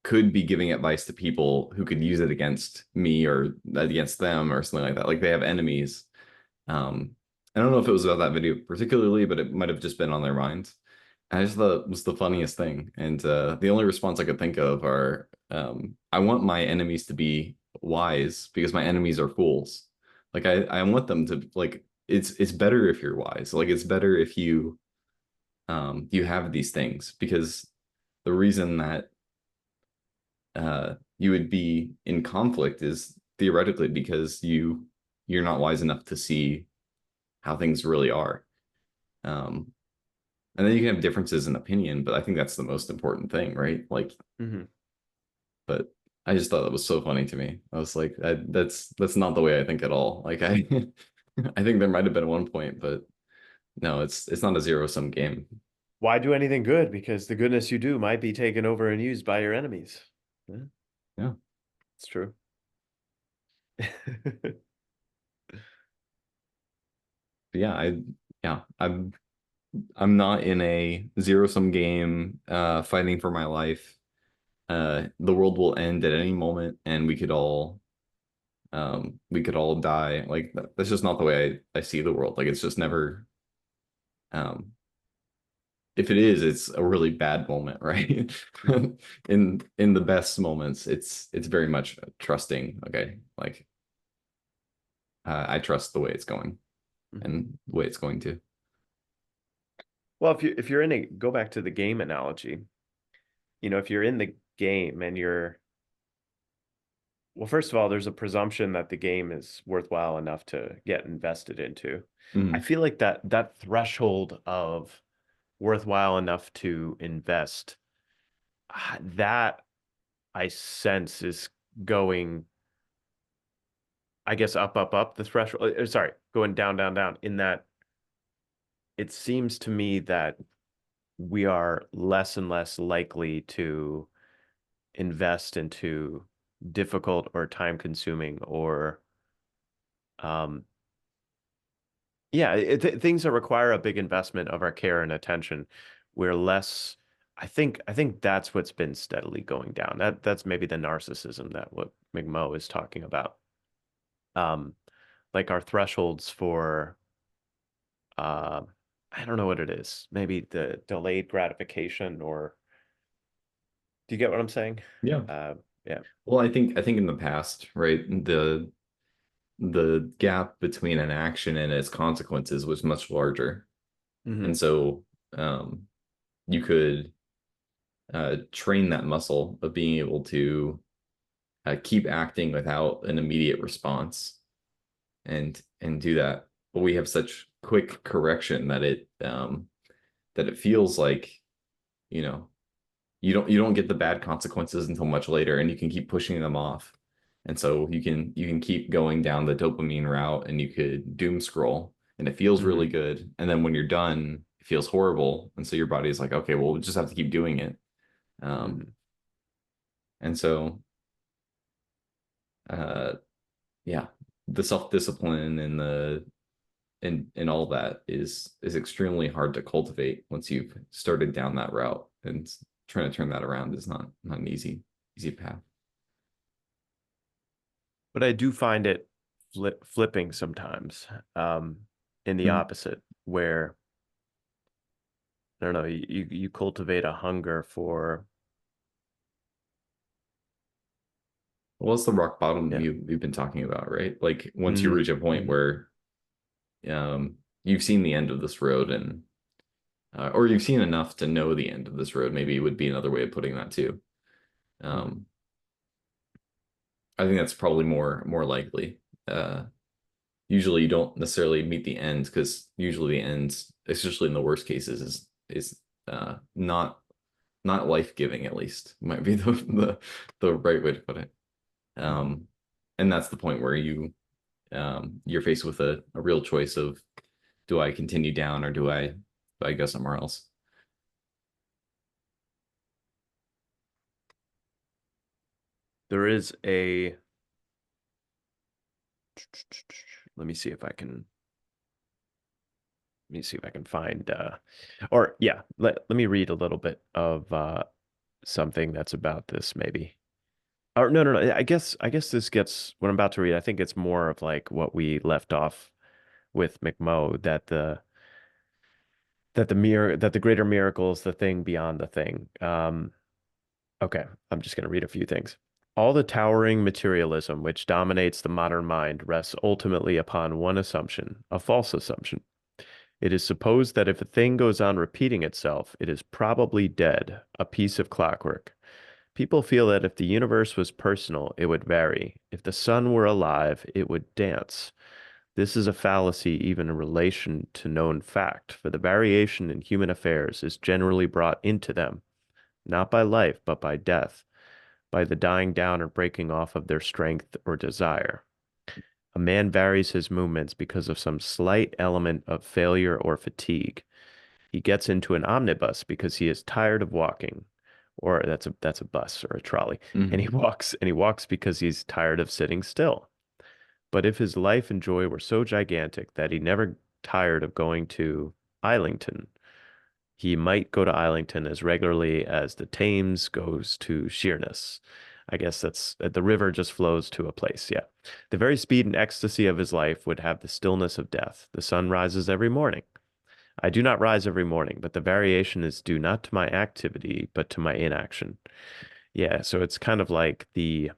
could be giving advice to people who could use it against me or against them or something like that. Like they have enemies. I don't know if it was about that video particularly, but it might have just been on their minds. I just thought it was the funniest thing. And the only response I could think of are, I want my enemies to be wise because my enemies are fools. Like I want them to like it's better if you're wise. Like it's better if you have these things because the reason that you would be in conflict is theoretically because you're not wise enough to see how things really are. Um, and then you can have differences in opinion, but I think that's the most important thing, right? Like, Mhm. but I just thought that was so funny to me. I was like, that's not the way I think at all. Like I I think there might have been one point, but no, it's not a zero sum game. Why do anything good? Because the goodness you do might be taken over and used by your enemies. Yeah, Yeah. it's true. But yeah, I'm not in a zero sum game fighting for my life. The world will end at any moment and we could all die. Like that's just not the way I see the world. Like it's just never um if it is, it's a really bad moment, right? Mhm. In the best moments, it's very much trusting. Okay, like I trust the way it's going Mhm. and the way it's going to. Well, if you're in a go back to the game analogy, if you're in the game and well, first of all, there's a presumption that the game is worthwhile enough to get invested into. I Mhm. feel like that threshold of worthwhile enough to invest, that I sense is going, I guess, up the threshold. Sorry, going down, down, down. In that it seems to me that we are less and less likely to invest into difficult or time consuming or um yeah, things that require a big investment of our care and attention. We're less, I think that's what's been steadily going down. That's maybe the narcissism that what McMo is talking about. Um, like our thresholds for uh I don't know what it is. Maybe the delayed gratification or do you get what I'm saying? Yeah. Uh Yeah. Well, I think in the past, right, the gap between an action and its consequences was much larger. Hmm. And so you could train that muscle of being able to keep acting without an immediate response and do that. But we have such quick correction that it feels like, you know, you don't get the bad consequences until much later, and you can keep pushing them off. And so you can keep going down the dopamine route, and you could doom scroll, and it feels really Hmm. good. And then when you're done, it feels horrible. And so your body's like, okay, well, we just have to keep doing it. Um, Hmm. and so uh yeah, the self-discipline and and all that is extremely hard to cultivate once you've started down that route. And trying to turn that around is not an easy path. But I do find it flipping sometimes, in the Mhm. opposite, where I don't know, you cultivate a hunger for, Well, what's the rock bottom yeah. you've been talking about, right? Like once you Mm, reach a point mm, where you've seen the end of this road, and or you've seen enough to know the end of this road, maybe would be another way of putting that too. mm. Um, I think that's probably more likely. Usually you don't necessarily meet the end, because usually the end, especially in the worst cases, is not life-giving, at least might be the right way to put it. Mhm. Um, and that's the point where you're faced with a real choice of, do I continue down, or do I go somewhere else? There is a, let me see if I can, let me see if I can find, or yeah, let me read a little bit of something that's about this maybe. Or no, no, no. I guess this gets what I'm about to read. I think it's more of like what we left off with McMo, that the greater miracle is the thing beyond the thing. Okay, I'm just going to read a few things. All the towering materialism which dominates the modern mind rests ultimately upon one assumption, a false assumption. It is supposed that if a thing goes on repeating itself, it is probably dead, a piece of clockwork. People feel that if the universe was personal, it would vary. If the sun were alive, it would dance. This is a fallacy even in relation to known fact, for the variation in human affairs is generally brought into them, not by life, but by death, by the dying down or breaking off of their strength or desire. A man varies his movements because of some slight element of failure or fatigue. He gets into an omnibus because he is tired of walking, or that's a bus or a trolley, and he Mhm. walks because he's tired of sitting still. But if his life and joy were so gigantic that he never tired of going to Islington, he might go to Islington as regularly as the Thames goes to Sheerness. I guess that's the river just flows to a place. Yeah. The very speed and ecstasy of his life would have the stillness of death. The sun rises every morning. I do not rise every morning, but the variation is due not to my activity, but to my inaction. Yeah, so it's kind of like the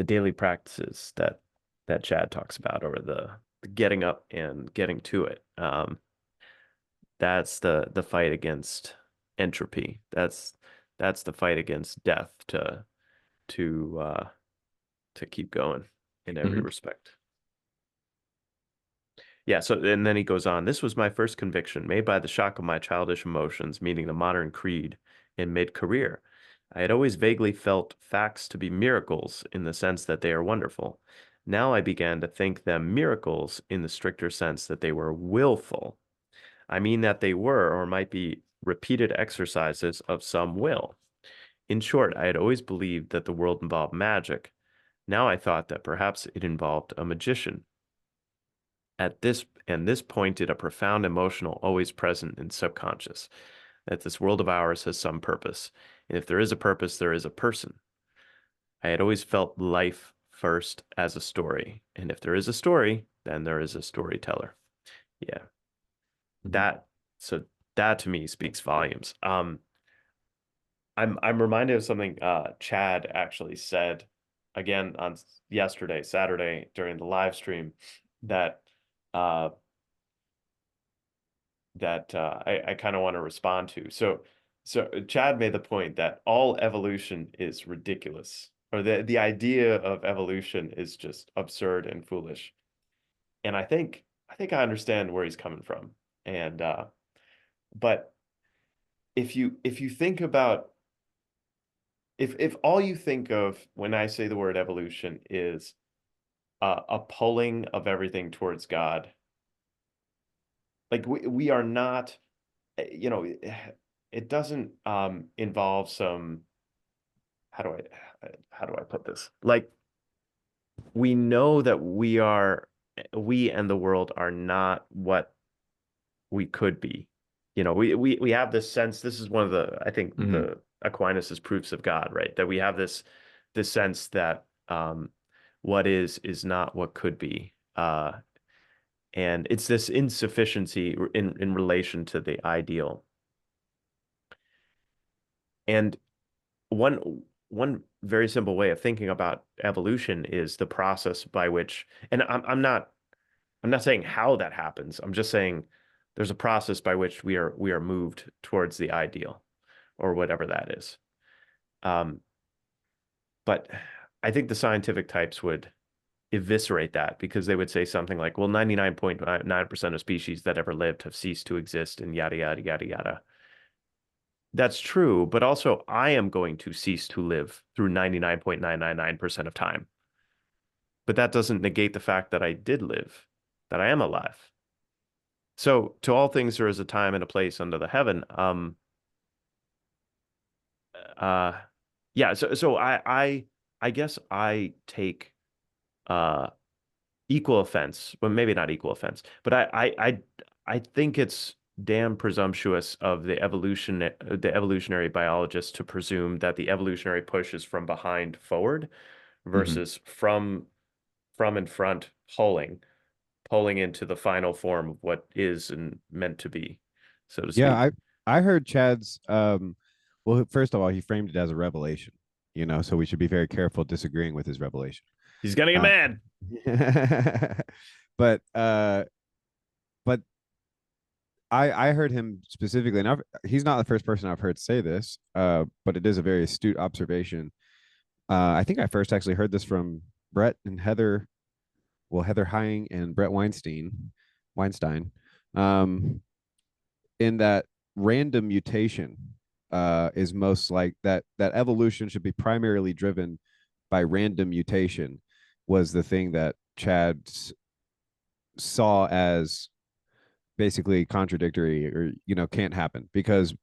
daily practices that Chad talks about, or the getting up and getting to it. That's the fight against entropy. That's the fight against death to to keep going in every Mhm. respect. Yeah, so and then he goes on, this was my first conviction, made by the shock of my childish emotions, meeting the modern creed in mid-career. I had always vaguely felt facts to be miracles in the sense that they are wonderful. Now I began to think them miracles in the stricter sense that they were willful. I mean that they were or might be repeated exercises of some will. In short, I had always believed that the world involved magic. Now I thought that perhaps it involved a magician. At this pointed a profound emotional always present in subconscious, that this world of ours has some purpose. And if there is a purpose, there is a person. I had always felt life first as a story. And if there is a story, then there is a storyteller. Yeah. Mhm. That so that to me speaks volumes. I'm reminded of something Chad actually said again on yesterday, Saturday, during the live stream that uh I kind of want to respond to. So Chad made the point that all evolution is ridiculous, or the idea of evolution is just absurd and foolish. And I think I understand where he's coming from. And but if you think about, if all you think of when I say the word evolution is a pulling of everything towards God, like we are not, you know, it doesn't involve some, how do I put this? Like, we know that we and the world are not what we could be. We have this sense. This is one of the, I think, Mhm. the Aquinas's proofs of God, right? That we have this sense that what is not what could be. And it's this insufficiency in relation to the ideal. And one very simple way of thinking about evolution is the process by which, and I'm not saying how that happens. I'm just saying there's a process by which we are moved towards the ideal, or whatever that is. Um, but I think the scientific types would eviscerate that, because they would say something like, well, 99.9% of species that ever lived have ceased to exist, and yada, yada, yada, yada. That's true, but also I am going to cease to live through 99.999% of time. But that doesn't negate the fact that I did live, that I am alive. So to all things there is a time and a place under the heaven. Uh yeah, so I guess I take uh equal offense, well, maybe not equal offense, but I think it's damn presumptuous of the evolutionary biologists to presume that the evolutionary push is from behind forward Mhm. versus from in front, pulling into the final form of what is and meant to be, so to Yeah, speak. I heard Chad's well, first of all, he framed it as a revelation, so we should be very careful disagreeing with his revelation. He's gonna get Uh, mad. but but I heard him specifically, and he's not the first person I've heard say this, but it is a very astute observation. I think I first actually heard this from Brett and Heather, well, Heather Hying and Brett Weinstein, um, in that random mutation is most like that evolution should be primarily driven by random mutation, was the thing that Chad saw as basically contradictory, or can't happen, because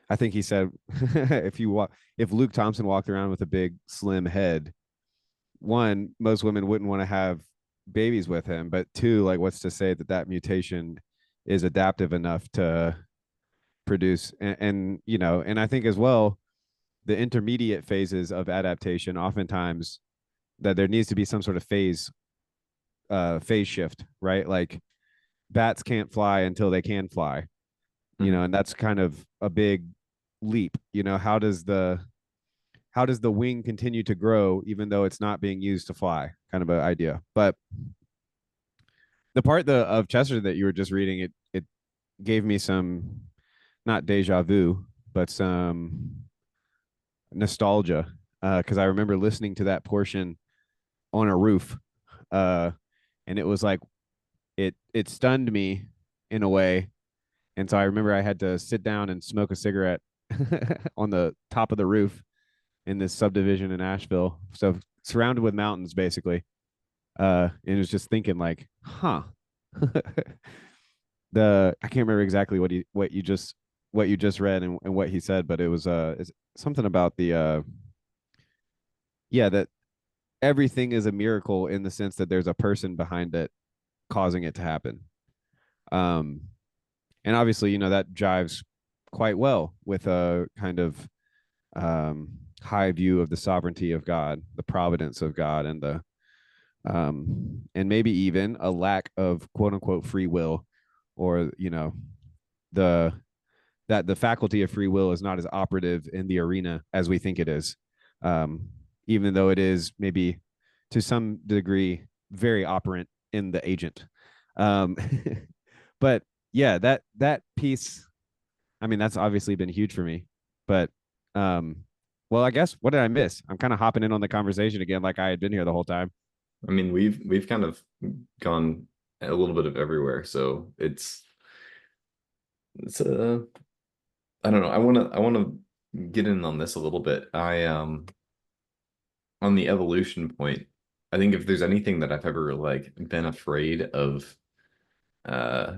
I think he said if Luke Thompson walked around with a big slim head, one, most women wouldn't want to have babies with him, but two, like, what's to say that that mutation is adaptive enough to produce, and I think as well, the intermediate phases of adaptation, oftentimes that there needs to be some sort of phase shift, right? Like, bats can't fly until they can fly, Mhm. and that's kind of a big leap. How does the wing continue to grow even though it's not being used to fly, kind of an idea. But the part of Chester that you were just reading, it gave me some, not deja vu, but some nostalgia, because I remember listening to that portion on a roof, uh, and it was like it stunned me in a way, and so I remember I had to sit down and smoke a cigarette on the top of the roof in this subdivision in Asheville, so surrounded with mountains basically. And it was just thinking like, huh. I can't remember exactly what you just read, and what he said, but it was it's something about the yeah, that everything is a miracle in the sense that there's a person behind it causing it to happen. Um, and obviously, that jives quite well with a kind of high view of the sovereignty of God, the providence of God, and maybe even a lack of quote unquote free will, or the that the faculty of free will is not as operative in the arena as we think it is, even though it is maybe to some degree very operant in the agent. Um, but yeah, that piece, I mean, that's obviously been huge for me. But well, I guess what did I miss? I'm kind of hopping in on the conversation again, like I had been here the whole time. I mean, we've kind of gone a little bit of everywhere, so it's I don't know. I wanna get in on this a little bit. I on the evolution point, I think if there's anything that I've ever like been afraid of, uh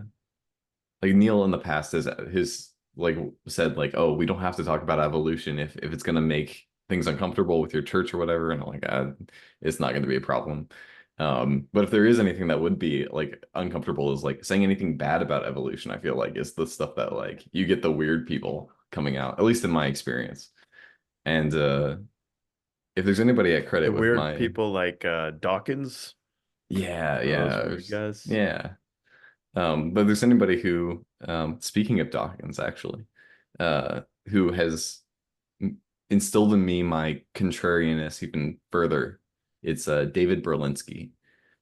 like Neil in the past has his like said like, oh, we don't have to talk about evolution if it's gonna make things uncomfortable with your church or whatever, and I'm like, it's not gonna be a problem. But if there is anything that would be like uncomfortable is like saying anything bad about evolution, I feel like is the stuff that like you get the weird people coming out, at least in my experience. And if there's anybody I credit The with weird my people like Dawkins, yeah, those yeah, weird guys. yeah. But there's anybody who, speaking of Dawkins, actually, who has instilled in me my contrarianness even further. It's David Berlinski.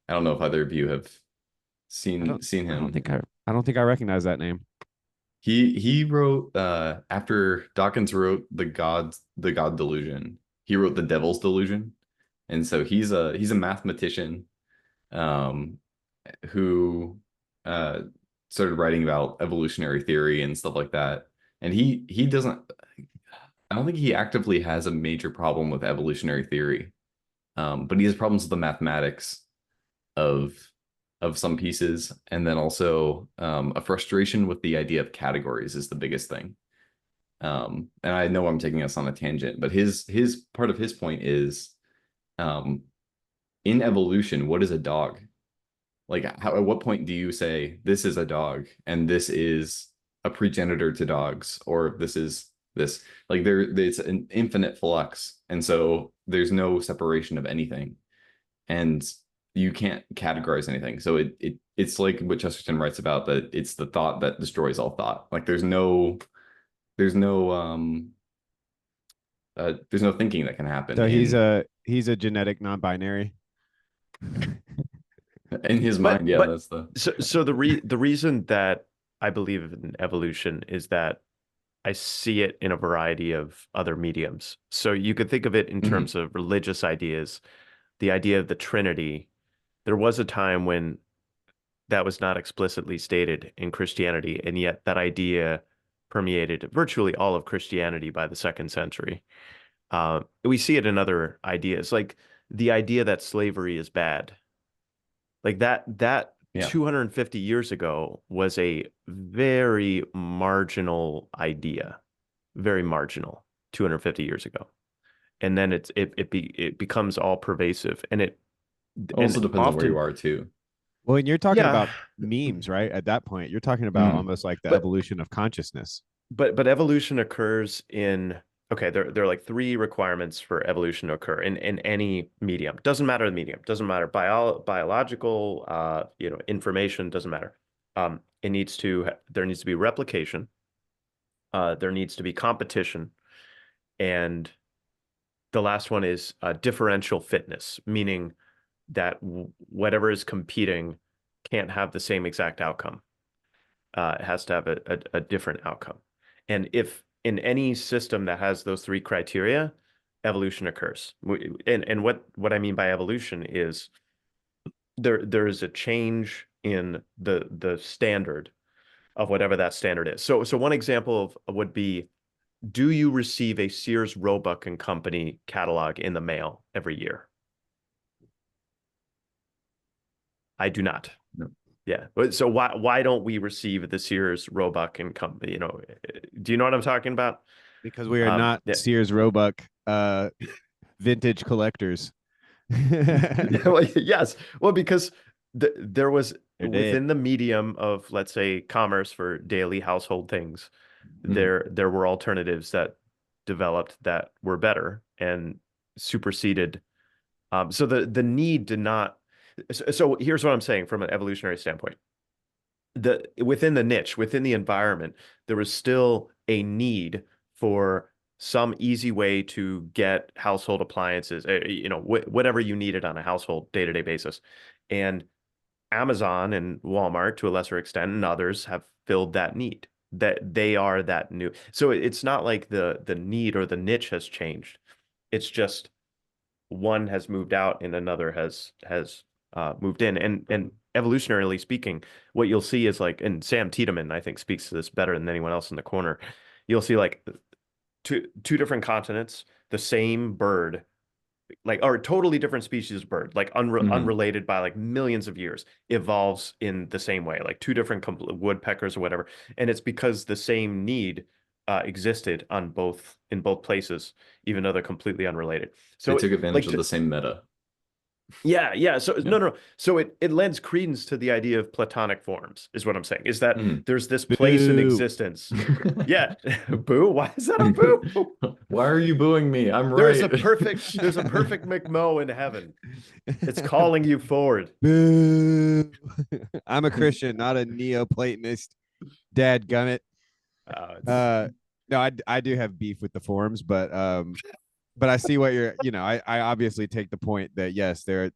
I don't know if either of you have I don't seen I don't him. think I don't think I recognize that name. He wrote after Dawkins wrote the God Delusion. He wrote the Devil's Delusion, and so he's a mathematician um, who uh, started writing about evolutionary theory and stuff like that. And he doesn't. I don't think he actively has a major problem with evolutionary theory, but he has problems with the mathematics of some pieces, and then also a frustration with the idea of categories is the biggest thing. And I know I'm taking us on a tangent, but his part of his point is um, in evolution, what is a dog? Like, at what point do you say this is a dog and this is a progenitor to dogs, or this is this? Like, it's an infinite flux, and so there's no separation of anything, and you can't categorize anything. So it's like what Chesterton writes about, that it's the thought that destroys all thought. Like, there's no there's no thinking that can happen So in he's a genetic non-binary. his mind. Yeah, But that's the so the reason that I believe in evolution is that I see it in a variety of other mediums. So you could think of it in Mhm. terms of religious ideas, the idea of the Trinity. There was a time when that was not explicitly stated in Christianity, and yet that idea permeated virtually all of Christianity by the second century. We see it in other ideas, like the idea that slavery is bad. Like that Yeah. 250 years ago was a very marginal idea, very marginal 250 years ago. And then it becomes all pervasive, and it Also and depends on where you often are too. Well, and you're talking yeah. about memes, right? At that point, you're talking about Mhm. almost like the But evolution of consciousness. but evolution occurs in okay, there are like three requirements for evolution to occur in any medium. Doesn't matter the medium, doesn't matter biological information, doesn't matter. There needs to be replication, there needs to be competition, and the last one is differential fitness, meaning that whatever is competing can't have the same exact outcome. It has to have a different outcome. And if in any system that has those three criteria, evolution occurs. And what I mean by evolution is there is a change in the standard of whatever that standard is. So one example would be, do you receive a Sears Roebuck and Company catalog in the mail every year? I do not. No. Yeah. So why don't we receive the Sears Roebuck and Company? Do you know what I'm talking about? Because we are not Yeah. Sears Roebuck vintage collectors. Well, yes. Well, because there was They're dead. within the medium of, let's say, commerce for daily household things, Mhm. there were alternatives that developed that were better and superseded. So the need did not. So here's what I'm saying from an evolutionary standpoint. within the niche, within the environment, there was still a need for some easy way to get household appliances, whatever you needed on a household day-to-day basis. And Amazon and Walmart, to a lesser extent, and others have filled that need. That they are that new. So it's not like the need or the niche has changed. It's just one has moved out and another has moved in. And evolutionarily speaking, what you'll see is like, and Sam Tiedemann, I think, speaks to this better than anyone else in the corner. You'll see like two different continents, the same bird, like, or totally different species of bird, like Mhm. unrelated by like millions of years, evolves in the same way, like two different woodpeckers or whatever. And it's because the same need existed in both places, even though they're completely unrelated. They So took advantage like of the same meta. yeah. So Yeah. no. So it lends credence to the idea of platonic forms, is what I'm saying, is that Mhm. there's this place in Boo. existence. Yeah. Boo. Why is that a boo? Why are you booing me? I'm There's right. a perfect McMo in heaven. It's calling you forward. Boo. I'm a Christian, not a Neoplatonist. Dad gummit. It's Uh, no, I do have beef with the forums, but I see what you're. I obviously take the point that yes, there's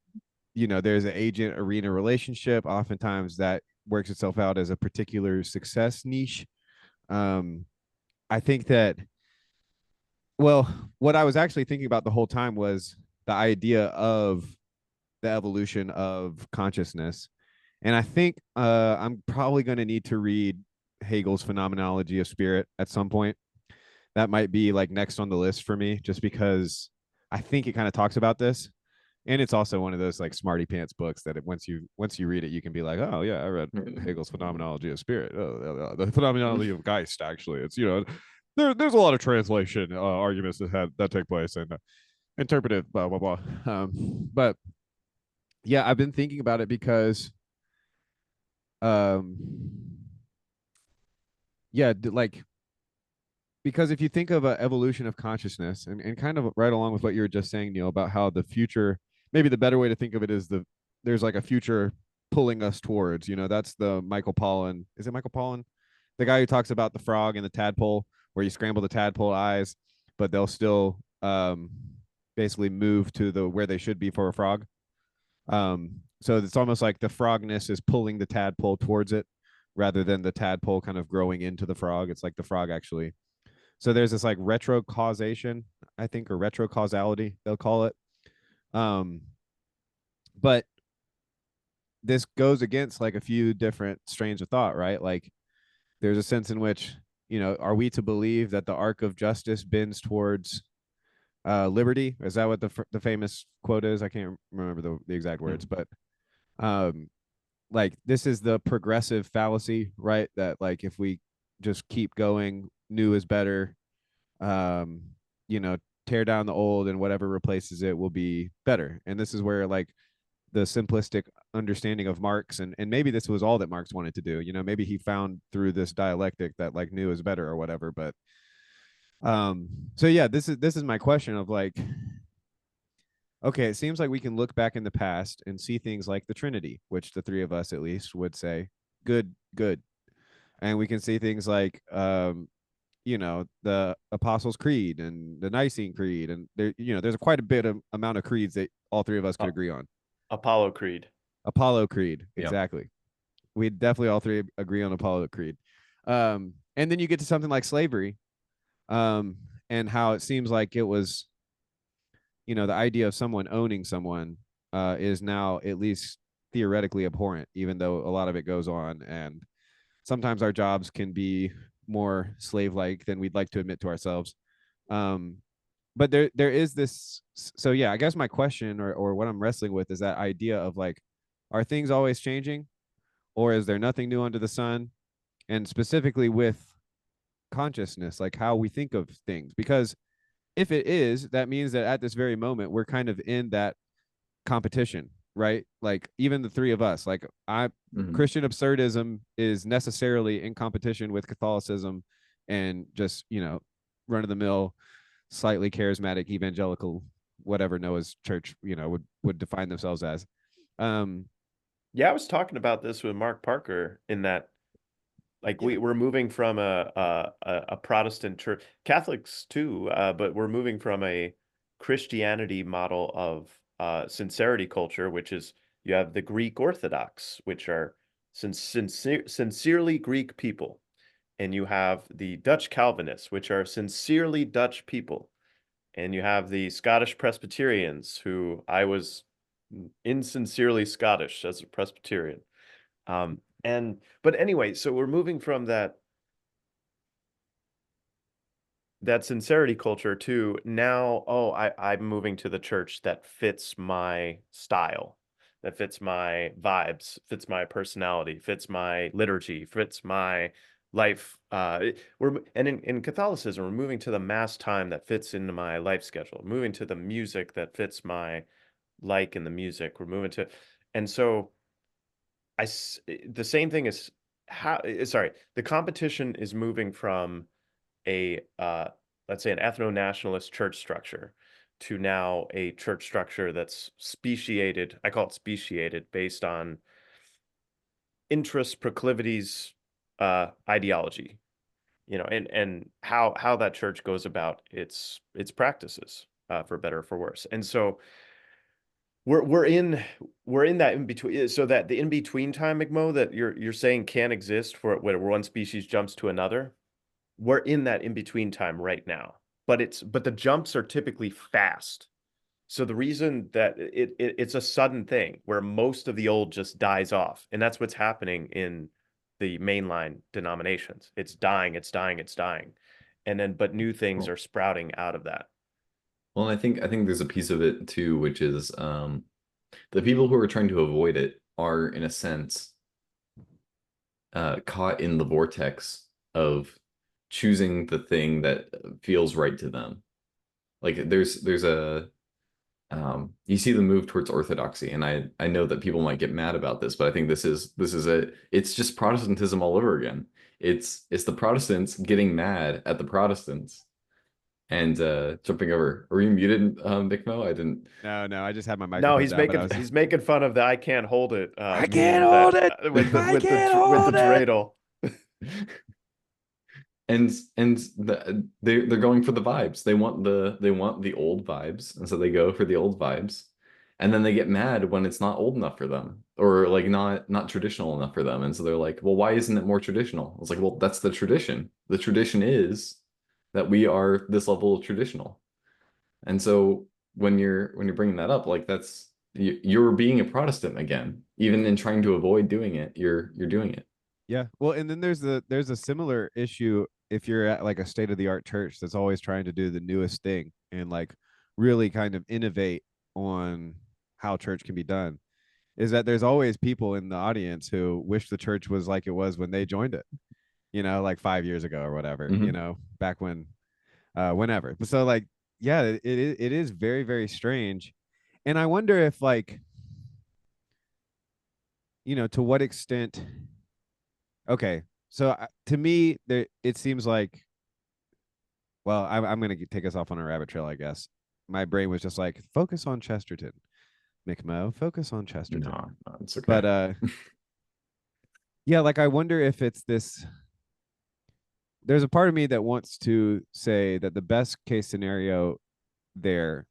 an agent arena relationship. Oftentimes that works itself out as a particular success niche. Um, I think that, well, what I was actually thinking about the whole time was the idea of the evolution of consciousness. And I think I'm probably going to need to read Hegel's Phenomenology of Spirit at some point. That might be like next on the list for me, just because I think it kind of talks about this. And it's also one of those like smarty pants books that once you read it, you can be like, oh yeah, I read Hegel's Phenomenology of Spirit, the Phenomenology of Geist. Actually, it's there's a lot of translation arguments that take place and interpretive blah blah blah. But yeah, I've been thinking about it because um yeah, like because if you think of an evolution of consciousness and kind of right along with what you were just saying, Neil, about how the future, maybe the better way to think of it is there's like a future pulling us towards, that's the Michael Pollan. Is it Michael Pollan? The guy who talks about the frog and the tadpole, where you scramble the tadpole eyes, but they'll still basically move to the where they should be for a frog. So it's almost like the frogness is pulling the tadpole towards it rather than the tadpole kind of growing into the frog. It's like the frog actually. So there's this like retro causation, I think, or retro causality, they'll call it. Um, but this goes against like a few different strains of thought, right? Like there's a sense in which, are we to believe that the arc of justice bends towards liberty? Is that what the famous quote is? I can't remember the exact words, but um, like this is the progressive fallacy, right? That like if we just keep going, new is better. Um, you know, tear down the old and whatever replaces it will be better. And this is where like the simplistic understanding of Marx and maybe this was all that Marx wanted to do. Maybe he found through this dialectic that like new is better or whatever. But so yeah, this is my question of like, okay, it seems like we can look back in the past and see things like the Trinity, which the three of us at least would say, good, good. And we can see things like the Apostles' Creed and the Nicene Creed, and there's quite a bit of amount of creeds that all three of us could uh, agree on. Apollo Creed. Apollo Creed, Yeah. exactly. We definitely all three agree on Apollo Creed. And then you get to something like slavery, and how it seems like it was, the idea of someone owning someone is now at least theoretically abhorrent, even though a lot of it goes on. And sometimes our jobs can be more slave-like than we'd like to admit to ourselves. Um, but there is this. So yeah, I guess my question or what I'm wrestling with is that idea of like, are things always changing, or is there nothing new under the sun? And specifically with consciousness, like how we think of things, because if it is, that means that at this very moment we're kind of in that competition, right? Like even the three of us, like Mhm. Christian absurdism is necessarily in competition with Catholicism and just, run of the mill, slightly charismatic evangelical, whatever Noah's church, would define themselves as. Um, Yeah, I was talking about this with Mark Parker in that like Yeah. we're moving from a Protestant church, Catholics too, but we're moving from a Christianity model of sincerity culture, which is you have the Greek Orthodox, which are sincerely Greek people, and you have the Dutch Calvinists, which are sincerely Dutch people, and you have the Scottish Presbyterians, who I was insincerely Scottish as a Presbyterian. And but anyway, so we're moving from that sincerity culture to now, oh, I'm moving to the church that fits my style, that fits my vibes, fits my personality, fits my liturgy, fits my life. And in Catholicism, we're moving to the mass time that fits into my life schedule, moving to the music that fits my like in the music. We're moving to, and so the same thing is sorry, the competition is moving from a let's say an ethno-nationalist church structure to now a church structure that's speciated. I call it speciated based on interests, proclivities, ideology, and how that church goes about its practices, for better or for worse. And so we're we're in we're in that in between. So that the in between time, McMo, that you're saying can exist for where one species jumps to another, we're in that in between time right now. But the jumps are typically fast. So the reason that it's a sudden thing where most of the old just dies off, and that's what's happening in the mainline denominations. It's dying, it's dying, it's dying, and then but new things Well, are sprouting out of that. well, I think there's a piece of it too, which is the people who are trying to avoid it are, in a sense, caught in the vortex of choosing the thing that feels right to them. Like there's a you see the move towards orthodoxy, and I know that people might get mad about this, but I think it's just Protestantism all over again. It's the Protestants getting mad at the Protestants and jumping over. Are you muted, Nick Mo? I didn't. No, I just had my No, microphone down, but I was he's making fun of the I can't hold it I can't meme hold that it. I can't with the hold it. dreidel. They're going for the vibes. They want the old vibes, and so they go for the old vibes, and then they get mad when it's not old enough for them, or like not traditional enough for them, and so they're like, well, why isn't it more traditional? It's like, well, that's the tradition. The tradition is that we are this level of traditional, and so when you're bringing that up, like you're being a Protestant again, even in trying to avoid doing it, you're doing it. Yeah. Well, and then there's a similar issue if you're at like a state of the art church that's always trying to do the newest thing and like really kind of innovate on how church can be done. Is that there's always people in the audience who wish the church was like it was when they joined it, like 5 years ago or whatever, Mhm. back when whenever. So like, yeah, it is very, very strange. And I wonder if like, to what extent. Okay, so to me, there it seems like. Well, I'm gonna take us off on a rabbit trail, I guess. My brain was just like, focus on Chesterton, McMo, focus on Chesterton. No, it's But okay. yeah, like I wonder if it's this. There's a part of me that wants to say that the best case scenario there,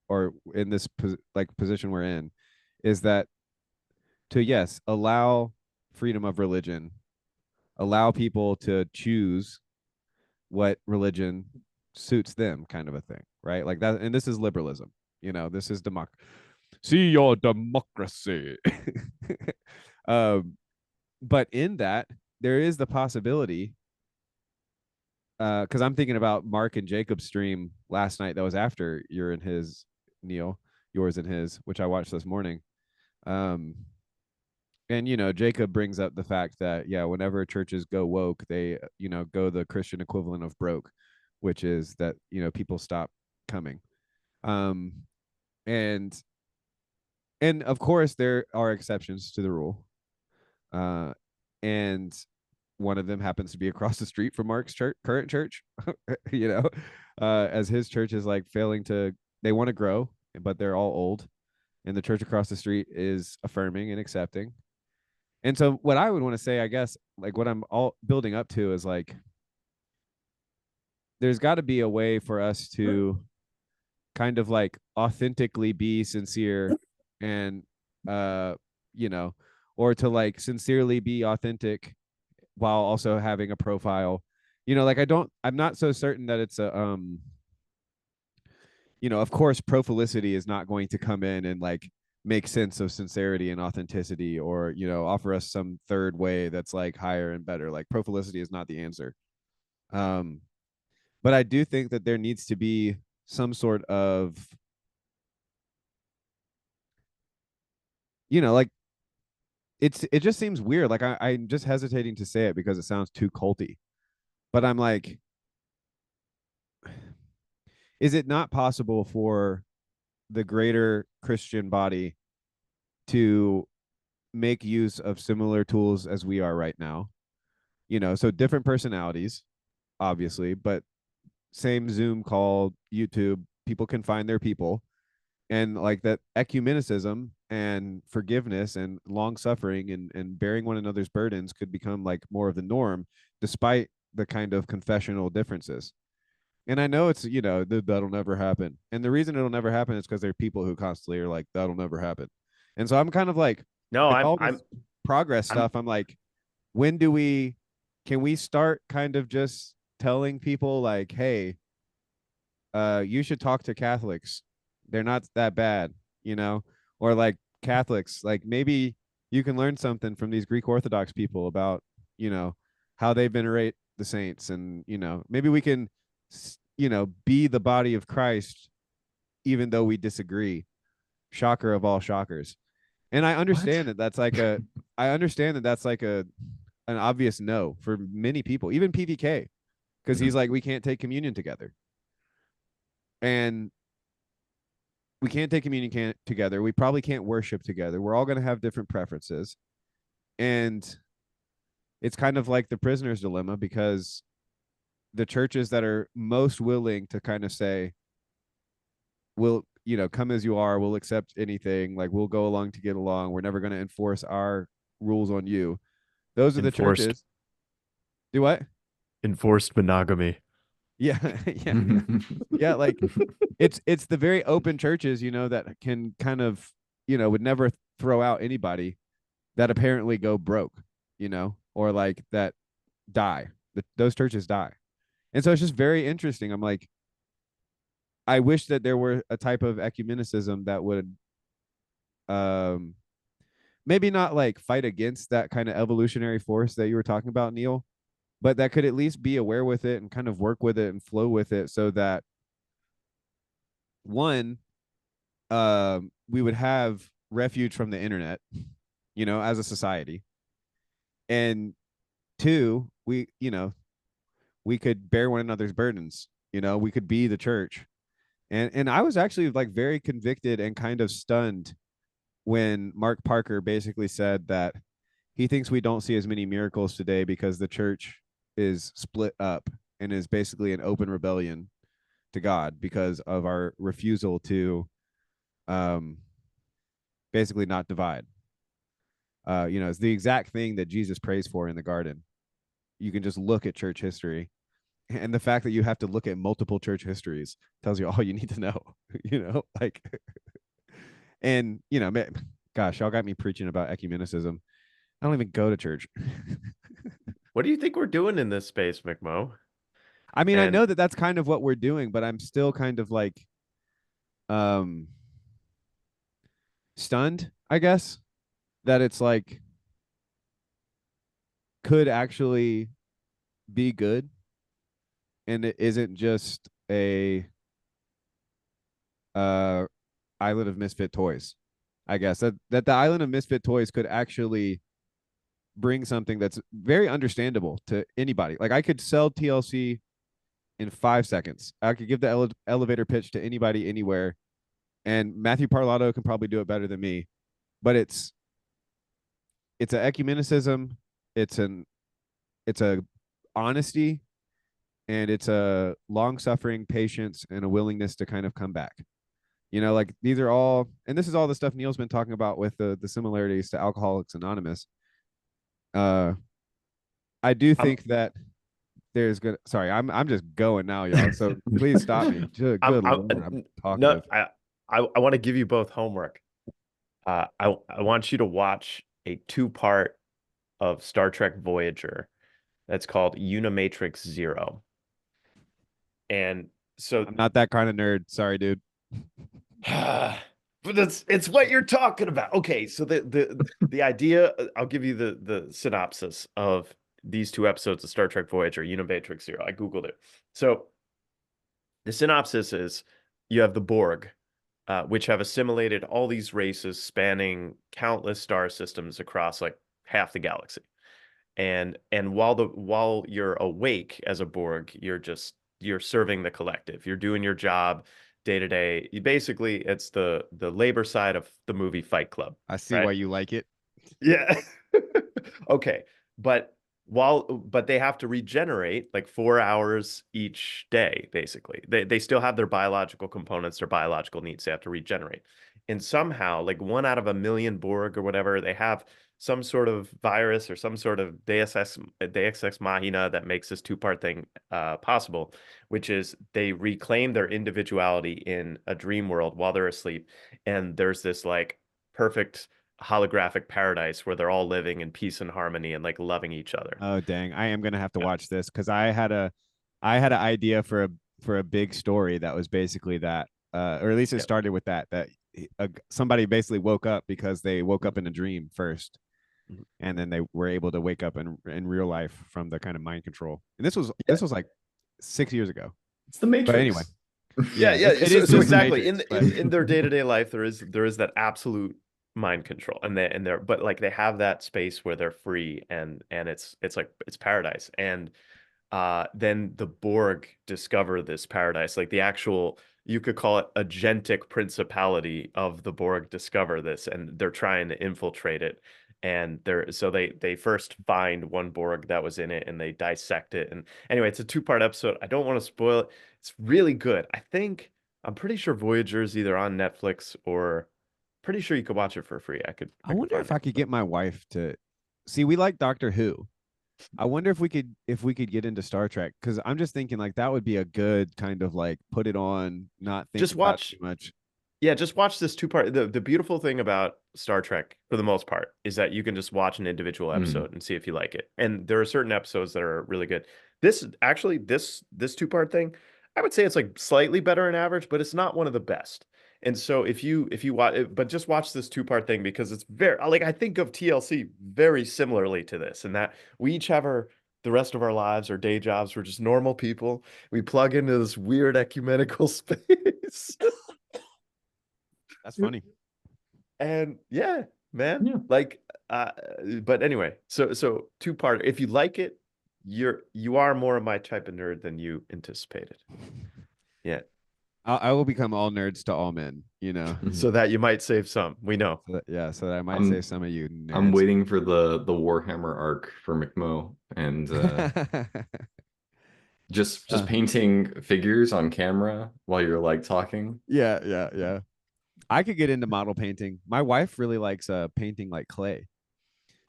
or in this like position we're in, is that to yes allow freedom of religion, allow people to choose what religion suits them, kind of a thing, right? Like that. And this is liberalism. This is democracy. See your democracy. um, but in that, there is the possibility, because I'm thinking about Mark and Jacob's stream last night that was after your and his, Neil, yours and his, which I watched this morning. Um, and Jacob brings up the fact that yeah, whenever churches go woke, they go the Christian equivalent of broke, which is that people stop coming. um and and of course there are exceptions to the rule, uh and one of them happens to be across the street from Mark's current church. you know as his church is like failing to, they want to grow, but they're all old. and the church across the street is affirming and accepting. And so what I would want to say, I guess, like what I'm all building up to is like there's got to be a way for us to kind of like authentically be sincere and uh you know, or to like sincerely be authentic while also having a profile. You know, like I'm not so certain that it's a you know, of course prophilicity is not going to come in and like make sense of sincerity and authenticity, or you know, offer us some third way that's like higher and better. Like prophilicity is not the answer. um but I do think that there needs to be some sort of, you know, like it just seems weird. Like I'm just hesitating to say it because it sounds too culty. But I'm like, is it not possible for the greater Christian body to make use of similar tools as we are right now? You know, so different personalities, obviously, but same Zoom call, YouTube, people can find their people. And like that ecumenicism and forgiveness and long suffering and bearing one another's burdens could become like more of the norm, despite the kind of confessional differences. And I know it's, you know, that'll never happen. And the reason it'll never happen is because there are people who constantly are like, that'll never happen. And so I'm kind of No, like I'm all I'm this progress I'm stuff. I'm like, when can we start kind of just telling people like, hey, you should talk to Catholics. They're not that bad, you know, or like Catholics, like maybe you can learn something from these Greek Orthodox people about, you know, how they venerate the saints. And, you know, maybe we can, you know, be the body of Christ, even though we disagree. Shocker of all shockers. And I What? understand that I understand that that's like an obvious no for many people, even PVK, because he's Mhm. like, we can't take communion together. And we can't take communion together. We probably can't worship together. We're all going to have different preferences. And it's kind of like the prisoner's dilemma, because the churches that are most willing to kind of say, we'll, you know, come as you are, we'll accept anything, like we'll go along to get along, we're never going to enforce our rules on you. Those are the enforced churches. Do what? enforced monogamy. Yeah. Yeah. Yeah. Like it's the very open churches, you know, that can kind of, you know, would never throw out anybody, that apparently go broke, you know, or like that die. Those churches die. And so it's just very interesting. I'm like, I wish that there were a type of ecumenicism that would um maybe not like fight against that kind of evolutionary force that you were talking about, Neil, but that could at least be aware with it and kind of work with it and flow with it, so that one, we would have refuge from the internet, you know, as a society. And two, we, you know, we could bear one another's burdens. You know, we could be the church. And I was actually like very convicted and kind of stunned when Mark Parker basically said that he thinks we don't see as many miracles today because the church is split up and is basically an open rebellion to God because of our refusal to um basically not divide. You know, it's the exact thing that Jesus prays for in the garden. You can just look at church history, and the fact that you have to look at multiple church histories tells you all you need to know. You know, like, and you know, gosh, y'all got me preaching about ecumenicism. I don't even go to church. What do you think we're doing in this space, McMo? I mean, I And know that that's kind of what we're doing, but I'm still kind of like um stunned, I guess, that it's like could actually be good, and it isn't just a uh island of misfit toys. I guess that the island of misfit toys could actually bring something that's very understandable to anybody. Like I could sell TLC in 5 seconds. I could give the elevator pitch to anybody anywhere, and Matthew Parlato can probably do it better than me. But it's a ecumenicism, it's an it's a honesty, and it's a long suffering patience and a willingness to kind of come back. You know, like these are all, and this is all the stuff Neil's been talking about with the similarities to Alcoholics Anonymous. Uh, I do I'm think that there's good. Sorry, I'm just going now, y'all. So please stop me. Good I'm Lord, I'm no, talkative. I want to give you both homework. I want you to watch a two-part of Star Trek Voyager that's called Unimatrix Zero. And so I'm not that kind of nerd. Sorry, dude. but it's what you're talking about. Okay, so the idea, I'll give you the synopsis of these two episodes of Star Trek Voyager, Unimatrix Zero. I Googled it. So the synopsis is you have the Borg, which have assimilated all these races spanning countless star systems across like half the galaxy. And while you're awake as a Borg, you're serving the collective. You're doing your job day to day. You basically it's the labor side of the movie Fight Club, I see right? why you like it. Yeah. Okay. But but they have to regenerate like 4 hours each day, basically. They still have their biological components, their biological needs they have to regenerate. And somehow, like 1 out of 1 million Borg or whatever, they have some sort of virus or some sort of Deus Ex Machina that makes this two-part thing possible, which is they reclaim their individuality in a dream world while they're asleep. And there's this like perfect holographic paradise where they're all living in peace and harmony and like loving each other. Oh dang, I am gonna have to Yeah. watch this because I had an idea for a big story that was basically that, or at least it Yeah. started with that somebody basically woke up because they woke up in a dream first, Mhm. and then they were able to wake up in real life from the kind of mind control. And Yeah, this was like 6 years ago. it's the But anyway, Matrix. Yeah, yeah, yeah. it So is so just the exactly Matrix. But in their day-to-day life there is that absolute mind control and they're but like they have that space where they're free and it's like it's paradise. And then the Borg discover this paradise, like the actual, you could call it agentic principality of the Borg discover this, and they're trying to infiltrate it. And they first find one Borg that was in it, and they dissect it. And anyway, it's a two-part episode. I don't want to spoil it. It's really good. I'm pretty sure Voyager is either on Netflix or pretty sure you could watch it for free. I I could wonder find if I it. could get my wife to see. We like Doctor Who. I wonder if we could get into Star Trek, because I'm just thinking like that would be a good kind of like put it on, not think Just about it watch too much. Yeah, just watch this two-part. The beautiful thing about Star Trek, for the most part, is that you can just watch an individual Mm. episode and see if you like it. And there are certain episodes that are really good. This actually, this two-part thing, I would say it's like slightly better than average, but it's not one of the best. And so if you watch, but just watch this two-part thing because it's very like I think of TLC very similarly to this, and that we each have the rest of our lives, our day jobs. We're just normal people. We plug into this weird ecumenical space. That's funny. And yeah, man, Yeah. like, uh, but anyway, so two-part. If you like it, you are more of my type of nerd than you anticipated. Yeah, I will become all nerds to all men. You know, Mhm. so that you might save some. We know. yeah, so that I might I'm save some of you I'm nerds. waiting for the Warhammer arc for McMo and just Uh, painting figures on camera while you're like talking. yeah, yeah, yeah. I could get into model painting. My wife really likes painting like clay.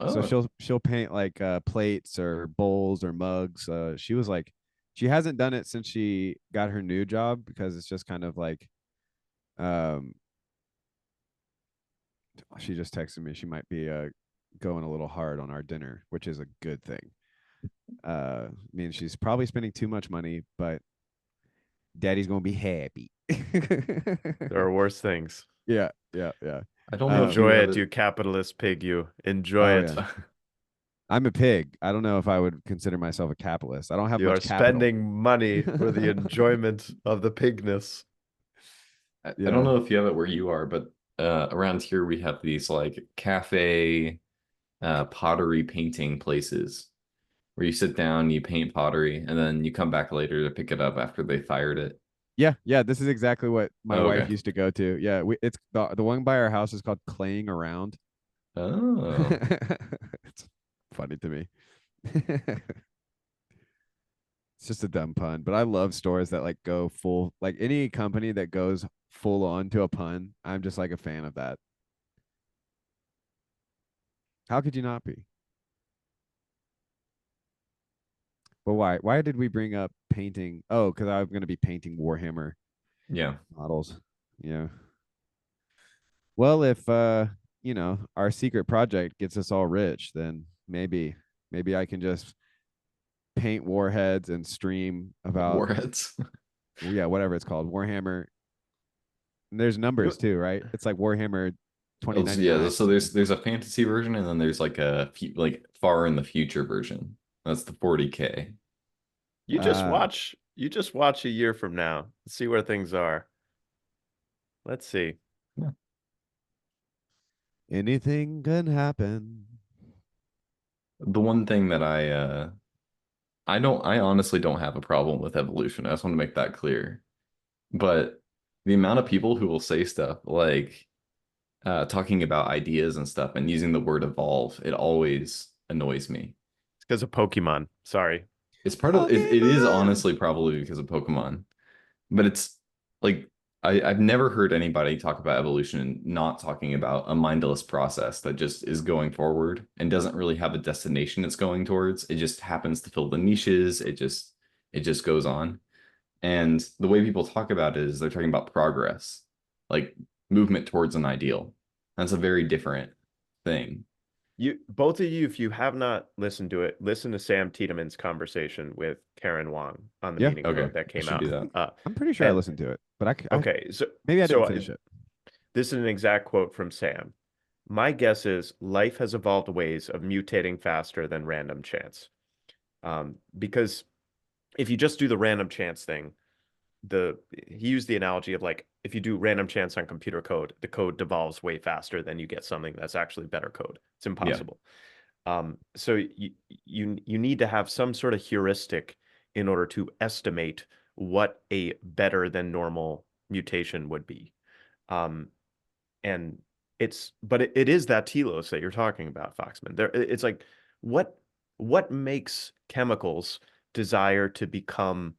So Oh, she'll paint like plates or bowls or mugs. She was like, she hasn't done it since she got her new job because it's just kind of like, um she just texted me she might be going a little hard on our dinner, which is a good thing. Means she's probably spending too much money, but daddy's gonna be happy. There are worse things. Yeah, yeah, yeah. I don't know if you Enjoy have it, it. you capitalist pig. You enjoy Oh it. yeah. I'm a pig. I don't know if I would consider myself a capitalist. I don't have You are much capital. spending money for the enjoyment of the pigness. I don't Yeah. know if you have it where you are, but around here we have these like cafe pottery painting places where you sit down, you paint pottery, and then you come back later to pick it up after they fired it. Yeah, yeah, this is exactly what my Oh, wife okay. used to go to. Yeah, it's the one by our house is called Claying Around. Oh, It's funny to me. It's just a dumb pun, but I love stores that like go full, like any company that goes full on to a pun. I'm just like a fan of that. How could you not be? But why? Why did we bring up painting? Oh, because I'm going to be painting Warhammer Yeah. models. Yeah. Well, if our secret project gets us all rich, then maybe I can just paint warheads and stream about Warheads. yeah, whatever it's called, Warhammer. And there's numbers You too, right? It's like Warhammer Oh, so yeah, 2099. so there's a fantasy version and then there's like a like far in the future version. That's the 40K. you just watch a year from now, see where things are. Let's see. Yeah. Anything can happen. The one thing that I honestly don't have a problem with evolution. I just want to make that clear. But the amount of people who will say stuff like talking about ideas and stuff and using the word evolve, it always annoys me. It's because of Pokemon. Sorry. It's part of it is honestly probably because of Pokemon. But it's like I've never heard anybody talk about evolution and not talking about a mindless process that just is going forward and doesn't really have a destination it's going towards. It just happens to fill the niches. It just goes on. And the way people talk about it is they're talking about progress, like movement towards an ideal. That's a very different thing. You both of you, if you have not listened to it, listen to Sam Tiedemann's conversation with Karen Wong on the Yeah. meeting Okay, code that I came should do out. that. I'm pretty sure I And listened to it, but okay, maybe I didn't so finish it. this is an exact quote from Sam. My guess is life has evolved ways of mutating faster than random chance. Because if you just do the random chance thing, he used the analogy of like if you do random chance on computer code, the code devolves way faster than you get something that's actually better code. It's Yeah. impossible. So you need to have some sort of heuristic in order to estimate what a better than normal mutation would be. Um, and it is that telos that you're talking about, Foxman. It's like what what makes chemicals desire to become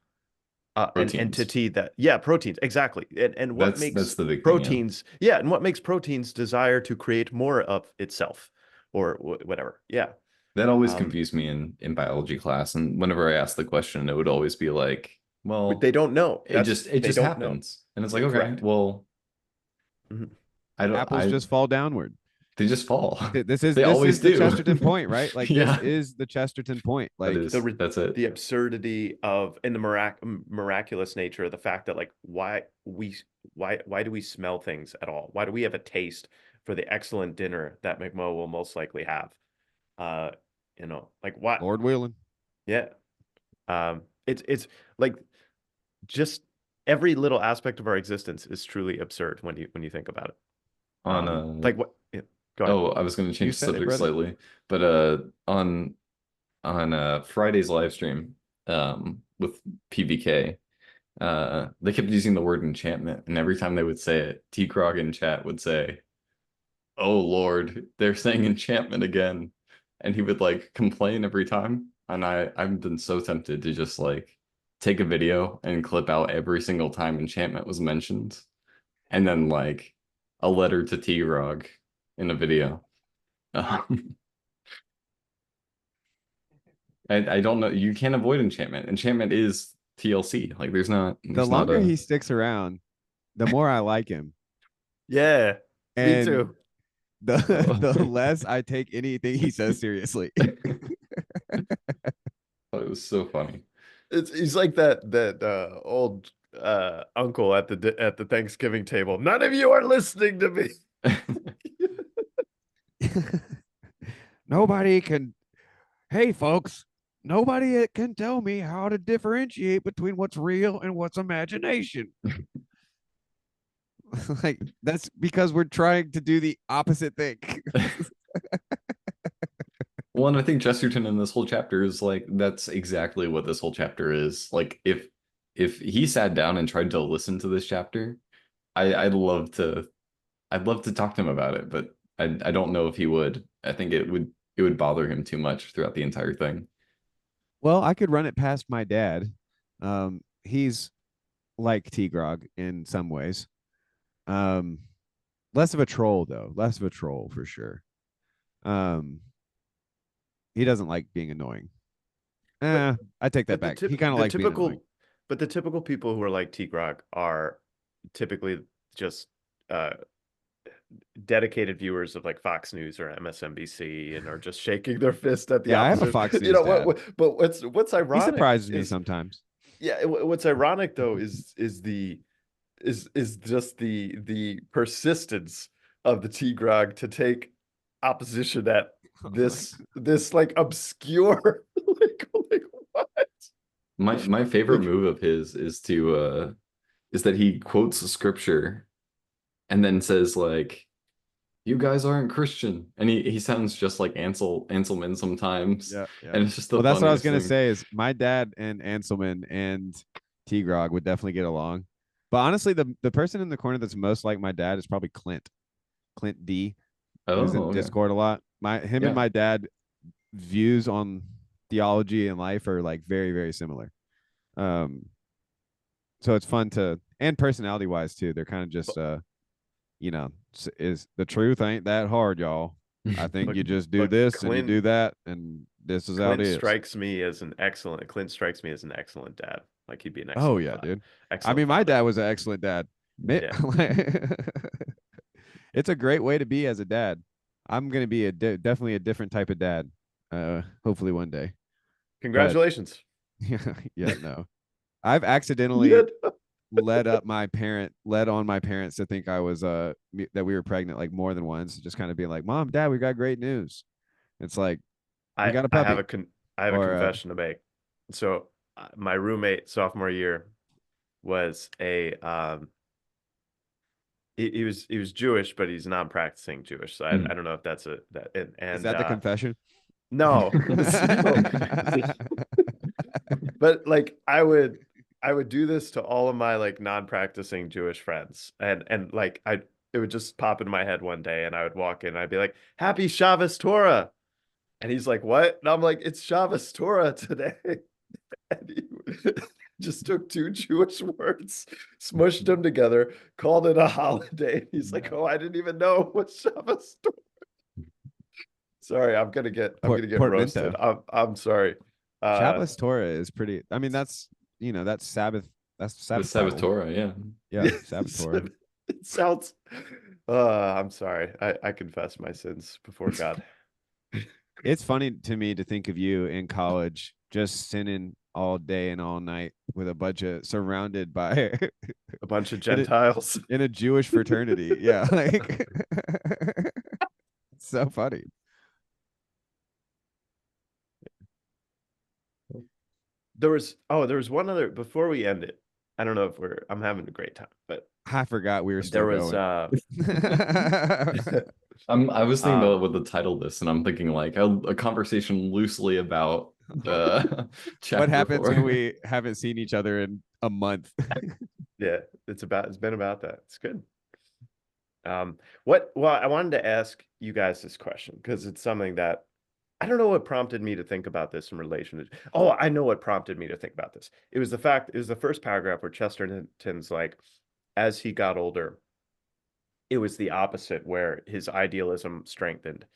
an Proteins. entity that, yeah, proteins, exactly. And what That's makes the big thing, yeah. proteins, yeah, and what makes proteins desire to create more of itself or whatever. Yeah. That always Um, confused me in biology class. And whenever I asked the question, it would always be like, but well, they don't know. it They just don't know. happens. And it's like, okay, Correct. well, Mhm. Apples just fall downward. they just fall. This is They this always is the do. Chesterton point, right? Like this Yeah, is the Chesterton point. that Like is. That's it. The absurdity of and the miraculous nature of the fact that like why do we smell things at all? Why do we have a taste for the excellent dinner that McMo will most likely have? Uh, like what? Lord willing. Yeah. It's like just every little aspect of our existence is truly absurd when you think about it. On Like what? Yeah, go ahead. oh, I was going to You change the said it, subject brother. slightly, but on Friday's live stream with PVK, they kept using the word enchantment, and every time they would say it, T Krog in chat would say, "Oh Lord, they're saying enchantment again," and he would like complain every time. And I've been so tempted to just like take a video and clip out every single time enchantment was mentioned, and then like a letter to T Krog in a video. I don't know. You can't avoid enchantment. Enchantment is TLC. Like The there's not longer a he sticks around, the more I like him. Yeah, me And too. the oh, the less I take anything he says seriously. it was so funny. He's like that old uncle at the Thanksgiving table. None of you are listening to me. Nobody can hey folks, nobody can tell me how to differentiate between what's real and what's imagination. Like that's because we're trying to do the opposite thing. Well, and I think Chesterton in this whole chapter is like that's exactly what this whole chapter is. Like if he sat down and tried to listen to this chapter, I'd love to talk to him about it, but I don't know if he would. I think it would bother him too much throughout the entire thing. Well, I could run it past my dad. He's like T Grog in some ways. Um, less of a troll though. Less of a troll for sure. Um, he doesn't like being annoying. But I take that but back. He kind of the likes being annoying. typical people who are like T-Grog are typically just uh dedicated viewers of like Fox News or MSNBC and are just shaking their fist at the Yeah, I have a opposite. Fox You News know dad. but what's He ironic surprises me is sometimes. yeah, what's ironic though is just the persistence of the T-Grog to take opposition at this like obscure like what? My favorite Like move of his is that he quotes scripture and then says like, "You guys aren't Christian," and he sounds just like Anselman sometimes, Yeah, yeah. and it's just the Well, that's what I was funniest gonna thing. say. Is my dad and Anselman and T Grog would definitely get along. But honestly, the person in the corner that's most like my dad is probably Clint. Clint D, who's in Oh, okay, Discord a lot. Him and yeah. my dad views on theology and life are like very, very similar. Um, so it's fun to, and personality wise too. They're kind of just is the truth ain't that hard, y'all. I think but you just do but this and you do that, and this is how it is. Clint strikes me as an excellent dad. Like he'd be an Oh excellent yeah, dude. I excellent mean, my father. dad was an excellent dad. Yeah. It's a great way to be as a dad. I'm gonna be definitely a different type of dad. Hopefully one day. But Congratulations. yeah, no. I've accidentally Good. led on my parents to think I was that we were pregnant like more than once, just kind of being like, "Mom, Dad, we got great news." It's like we got a I have puppy, I have a or confession to make. So my roommate sophomore year was a he was Jewish, but he's non-practicing Jewish. So I Mm. don't know if that's a that is and that the confession? no. No. But like I would do this to all of my like non-practicing Jewish friends. And like I it would just pop in my head one day and I would walk in and I'd be like, "Happy Shabbos Torah." And he's like, "What?" And I'm like, "It's Shabbos Torah today." And he just took two Jewish words, smushed them together, called it a holiday. He's like, "Oh, I didn't even know what Shabbos Torah." Sorry, I'm gonna get roasted. Portmanteau. I'm sorry. Uh Shabbos Torah is pretty. I mean, that's that's Sabbath. That's the The Sabbath Sabbath Bible. Torah, yeah. Yeah, Sabbath Torah. it sounds I'm sorry. I confess my sins before God. It's funny to me to think of you in college just sinning all day and all night with a bunch of surrounded by A bunch of in a Gentiles. in a Jewish fraternity. Yeah, like it's so funny. There was one other before we end it. I don't know if I'm having a great time, but I forgot we were there still was going. I was thinking um about what the title this, and I'm thinking like a conversation loosely about What chapter happens when 4. we haven't seen each other in a month? yeah, it's been about that. It's good. What well, I wanted to ask you guys this question because it's something that I don't know what prompted me to think about this in relation to. Oh, I know what prompted me to think about this. It was the first paragraph where Chesterton's like, as he got older, it was the opposite, where his idealism strengthened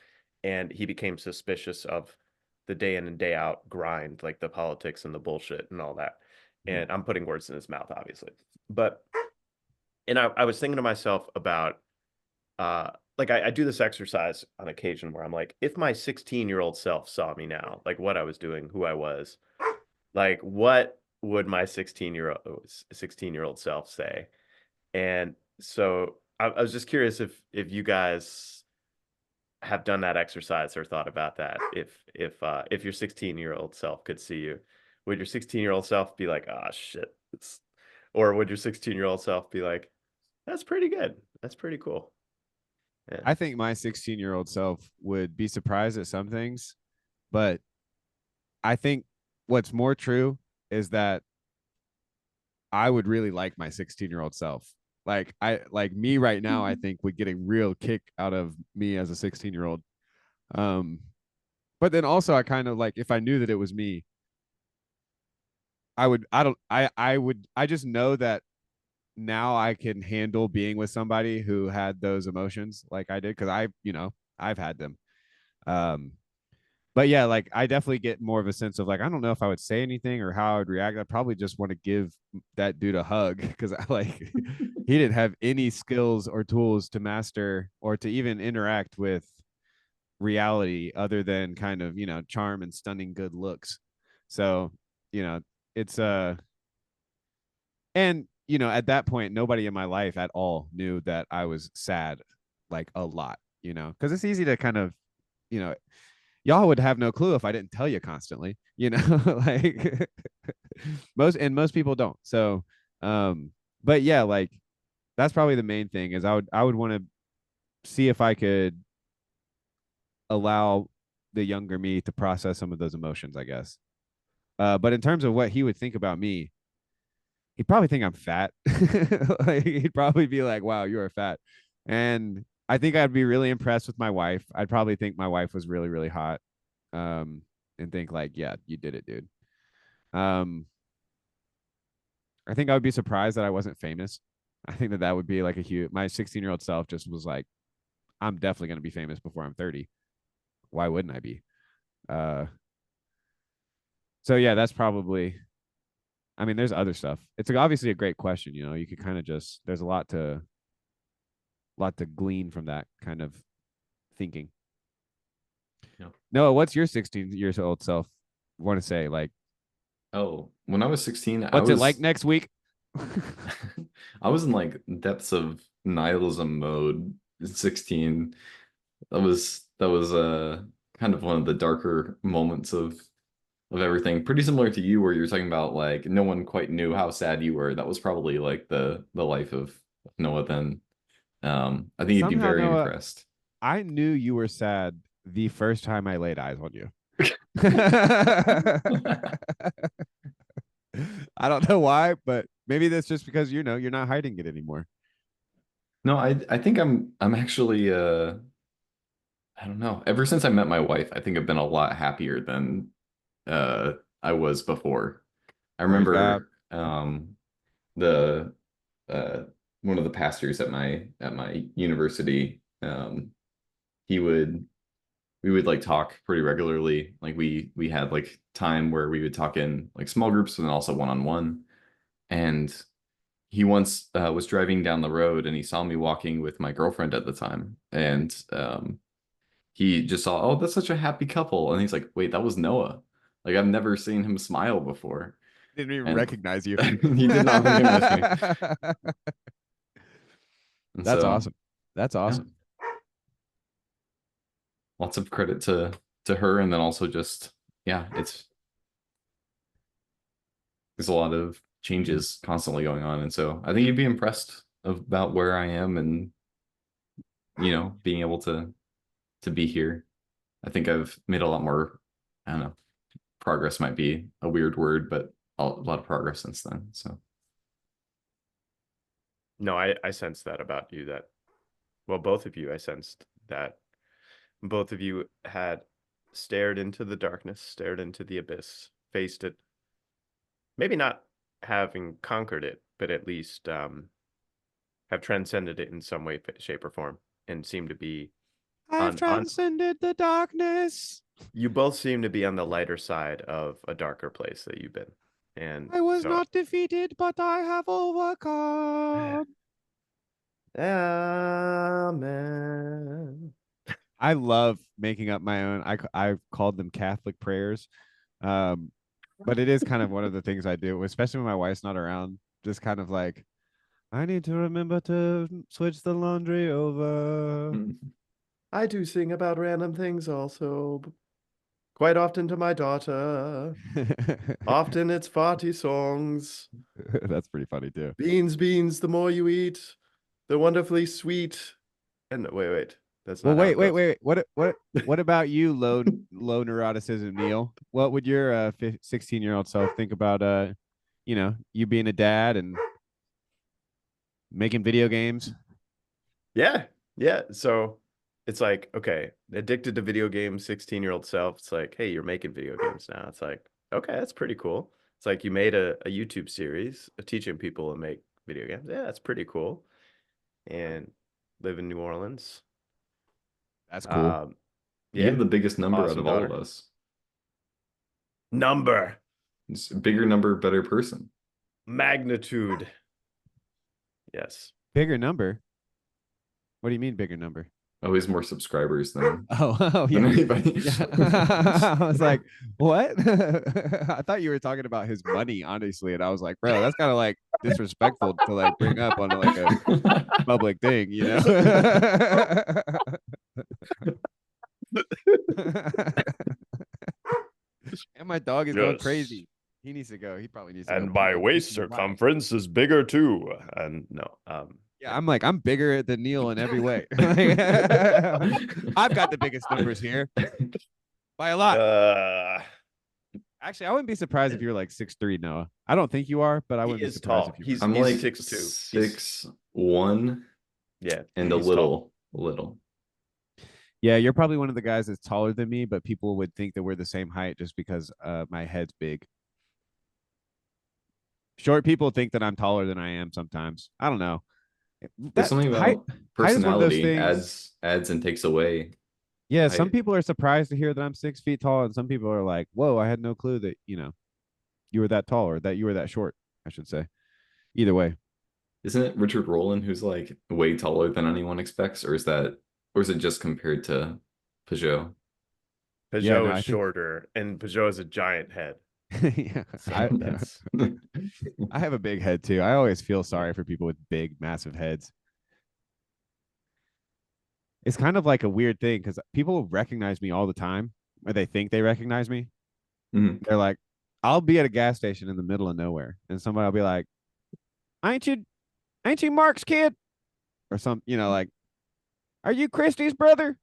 and he became suspicious of the day in and day out grind, like the politics and the bullshit and all that. And I'm putting words in his mouth, obviously. But, and I was thinking to myself about, like I do this exercise on occasion where I'm like, if my 16-year-old self saw me now, like what I was doing, who I was, like what would my 16-year-old self say? And so I was just curious if you guys have done that exercise or thought about that. If your 16-year-old self could see you, would your 16-year-old self be like, "Ah, shit," or would your 16-year-old self be like, "That's pretty good. That's pretty cool." Yeah. I think my 16-year-old self would be surprised at some things, but I think what's more true is that I would really like my 16-year-old self. Like me right now, I think would get a real kick out of me as a 16-year-old. Um, but then also I kind of like if I knew that it was me, I would I don't I would I just know that now I can handle being with somebody who had those emotions like I did, because I've had them. Um, but yeah, like I definitely get more of a sense of like I don't know if I would say anything or how I would react. I probably just want to give that dude a hug because I like he didn't have any skills or tools to master or to even interact with reality other than kind of charm and stunning good looks. So it's and at that point nobody in my life at all knew that I was sad like a lot, because it's easy to kind of you know y'all would have no clue if I didn't tell you constantly, like most people don't. So, um, but yeah, like that's probably the main thing is I would want to see if I could allow the younger me to process some of those emotions, I guess. But in terms of what he would think about me, he'd probably think I'm fat. Like, he'd probably be like, "Wow, you are fat," and I think I'd be really impressed with my wife. I'd probably think my wife was really, really hot, um, and think like, "Yeah, you did it, dude." Um, I think I would be surprised that I wasn't famous. I think that would be like a huge. My 16-year-old self just was like, "I'm definitely going to be famous before I'm 30. Why wouldn't I be?" Uh, so yeah, that's probably. I mean, there's other stuff. It's obviously a great question. You could kind of just. There's a lot to glean from that kind of thinking. Yeah. Noah, what's your 16 years old self want to say? Like, Oh, when I was 16, I what's it like was next week? I was in like depths of nihilism mode at 16. That was kind of one of the darker moments of everything. Pretty similar to you where you're talking about like no one quite knew how sad you were. That was probably like the life of Noah then. I think you'd be Somehow, very Noah, impressed. I knew you were sad the first time I laid eyes on you. I don't know why, but maybe that's just because you're not hiding it anymore. No, I think I'm actually I don't know. Ever since I met my wife, I think I've been a lot happier than uh I was before. I Praise God. remember the uh one of the pastors at my university, he would we would like talk pretty regularly. Like we had like time where we would talk in like small groups and then also one-on-one. And he once was driving down the road and he saw me walking with my girlfriend at the time. And he just saw, oh, that's such a happy couple. And he's like, wait, that was Noah. Like I've never seen him smile before. Didn't even And recognize you. he did not recognize me. And That's so, awesome. That's yeah, awesome. lots of credit to her. And then also just, yeah, there's a lot of changes constantly going on. And so I think you'd be impressed about where I am and, being able to be here. I think I've made a lot more, I don't know, progress might be a weird word, but a lot of progress since then. So No, I sensed that about you that, well, both of you, I sensed that both of you had stared into the darkness, stared into the abyss, faced it, maybe not having conquered it, but at least have transcended it in some way, shape, or form, and seem to be I've on. transcended the darkness. You both seem to be on the lighter side of a darker place that you've been, and I was so not defeated, but I have overcome. amen. I love making up my own. I've called them Catholic prayers, um, but it is kind of one of the things I do, especially when my wife's not around. Just kind of like, I need to remember to switch the laundry over. I do sing about random things also, quite often to my daughter. Often it's farty songs. That's pretty funny too. Beans, beans, the more you eat, the wonderfully sweet. And wait, that's Well, not how wait, it wait, goes. wait. What about you, low neuroticism, Neil? What would your 16-year-old self think about you being a dad and making video games? Yeah, yeah. So it's like, okay, addicted to video games, 16-year-old self. It's like, hey, you're making video games now. It's like, okay, that's pretty cool. It's like you made a YouTube series teaching people to make video games. Yeah, that's pretty cool. And live in New Orleans. That's cool. You have Yeah, the biggest number out awesome of all of daughter. us. Number, It's a bigger number, better person. magnitude. Yes. Bigger number. What do you mean bigger number? Oh, he's more subscribers than Oh than yeah. anybody. Yeah. I was like, what? I thought you were talking about his money, honestly. And I was like, bro, that's kind of like disrespectful to like bring up on like a public thing, you know? And my dog is going Yes. crazy. He needs to go. He probably needs to go And pee my and waist listen to Mike. circumference is bigger too. And no, Yeah, I'm like, I'm bigger than Neil in every way. I've got the biggest numbers here by a lot. Actually, I wouldn't be surprised if you're like 6'3", Noah. I don't think you are, but I he wouldn't be is surprised tall. if you were. I'm He's like 6'2". 6'1", Yeah, and a he's tall. little. Yeah, you're probably one of the guys that's taller than me, but people would think that we're the same height just because my head's big. Short people think that I'm taller than I am sometimes. I don't know. There's something height about is one of those personality things. adds and takes away. Yeah, some height. people are surprised to hear that I'm 6 feet tall, and some people are like, "Whoa, I had no clue that you were that tall or that you were that short." I should say. Either way, Isn't it Richard Rowland who's like way taller than anyone expects, or is it just compared to Peugeot? Peugeot yeah, no, is I think shorter, and Peugeot has a giant head. yeah, So that's I have a big head too. I always feel sorry for people with big, massive heads. It's kind of like a weird thing because people recognize me all the time, or they think they recognize me. Mhm. They're like, I'll be at a gas station in the middle of nowhere, and somebody will be like, ain't you Mark's kid?" Or some, like, "Are you Christy's brother?"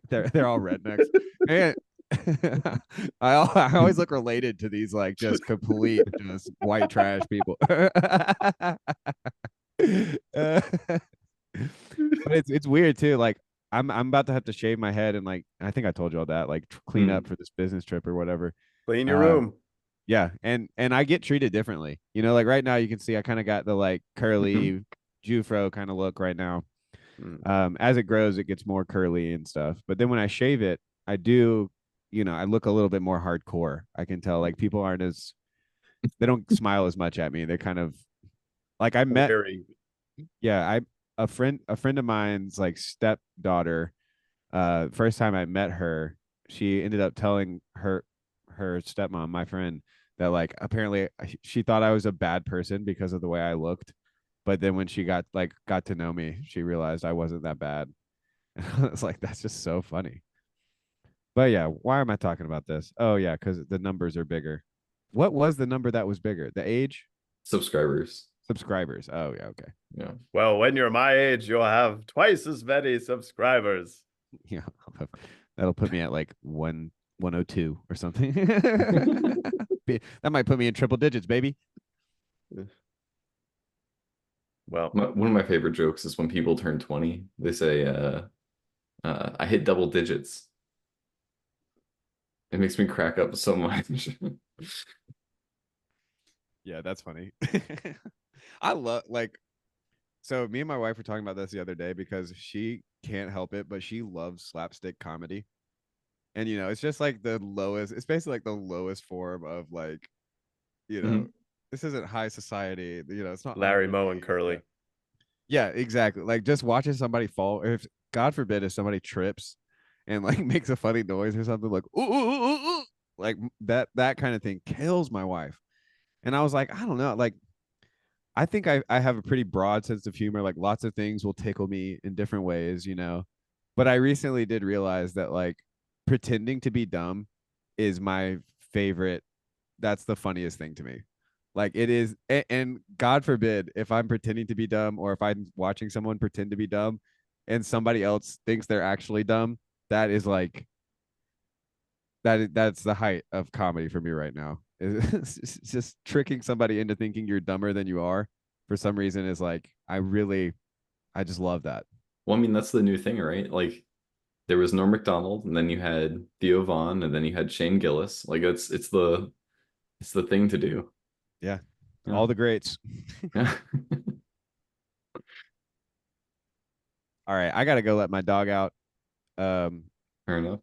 They're all rednecks. And I always look related to these like just complete just white trash people. But it's weird too. Like I'm about to have to shave my head and like I think I told you all that like clean up for this business trip or whatever. clean your Uh, room. yeah, and I get treated differently. Like right now you can see I kind of got the like curly Jufro kind of look right now. As it grows, it gets more curly and stuff. But then when I shave it, I do, I look a little bit more hardcore. I can tell like people they don't smile as much at me. They're kind of like I met, Very yeah, a friend of mine's like stepdaughter. First time I met her, she ended up telling her stepmom, my friend, that like apparently she thought I was a bad person because of the way I looked. But then when she got to know me, she realized I wasn't that bad. And I was like, that's just so funny. But yeah, why am I talking about this? Oh yeah, because the numbers are bigger. What was the number that was bigger? The age? Subscribers. Subscribers. Oh yeah, okay. Yeah. well. When you're my age, you'll have twice as many subscribers. Yeah. That'll put me at like 102 or something. That might put me in triple digits, baby. Well, One of my favorite jokes is when people turn 20, they say, I hit double digits. It makes me crack up so much. Yeah, that's funny. I love so me and my wife were talking about this the other day because she can't help it, but she loves slapstick comedy. And it's just like it's basically like the lowest form of like, Mhm. this isn't high society, it's not Larry Moe and unrealistic. Curly. Yeah, exactly. Like just watching somebody fall, if God forbid if somebody trips and like makes a funny noise or something like ooh, ooh, ooh, ooh, ooh, like that kind of thing kills my wife. And I was like, I don't know, like I think I have a pretty broad sense of humor. Like lots of things will tickle me in different ways. But I recently did realize that like pretending to be dumb is my favorite. That's the funniest thing to me. Like it is, and God forbid if I'm pretending to be dumb or if I'm watching someone pretend to be dumb and somebody else thinks they're actually dumb, that is like that's the height of comedy for me right now. It's just tricking somebody into thinking you're dumber than you are for some reason is like I just love that. Well, I mean, that's the new thing, right? Like there was Norm Macdonald, and then you had Theo Vaughn, and then you had Shane Gillis. Like it's the thing to do. Yeah. Yeah. All the greats. Yeah. All right, I gotta go let my dog out. Um, Fair enough.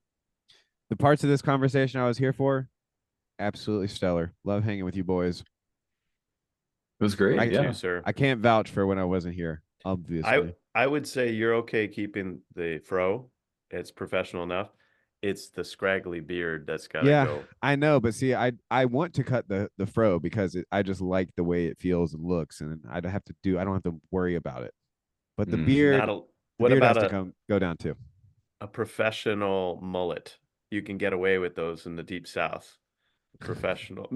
the parts of this conversation I was here for, absolutely stellar. Love hanging with you boys. It was great. I You too, Yeah. sir. I can't vouch for when I wasn't here, I obviously. I would say you're okay keeping the fro. It's professional enough. It's the scraggly beard that's got to Yeah, go. I know, but see, I want to cut the fro because I just like the way it feels and looks, and I don't have to do I don't have to worry about it. But the Mm. Not beard, a the What beard about has to go down too. a professional mullet? You can get away with those in the deep south. Professional.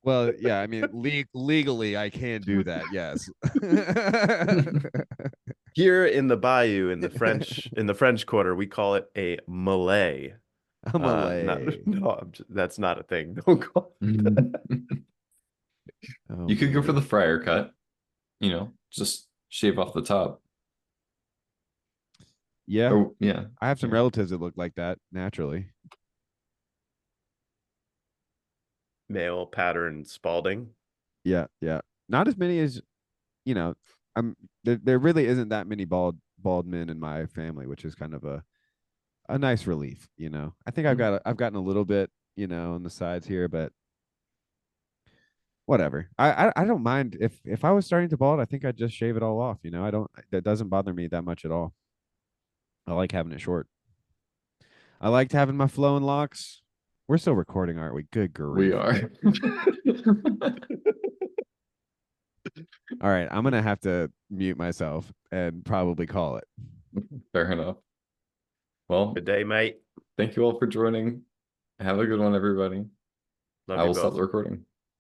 Well, yeah, I mean, legally, I can do that. Yes. Here in the bayou in the French Quarter, we call it a mallet. I'm a Not lay. no, that's not a thing. Don't call it that. Oh You could go for man. the fryer cut, just shave off the top. Yeah, Oh, yeah. I have some Yeah. relatives that look like that naturally. Male pattern Spalding. Yeah, yeah. Not as many as you know. I'm there really isn't that many bald men in my family, which is kind of a nice relief, I think Mm. I've gotten a little bit, on the sides here, but whatever. I don't mind if I was starting to bald, I think I'd just shave it all off, I don't that doesn't bother me that much at all. I like having it short. I liked having my flowing locks. We're still recording, aren't we? Good We grief. are. All right, I'm gonna have to mute myself and probably call it. Fair enough. Well, Good day, mate. thank you all for joining. Have a good one, everybody. Love I you will stop both. the recording.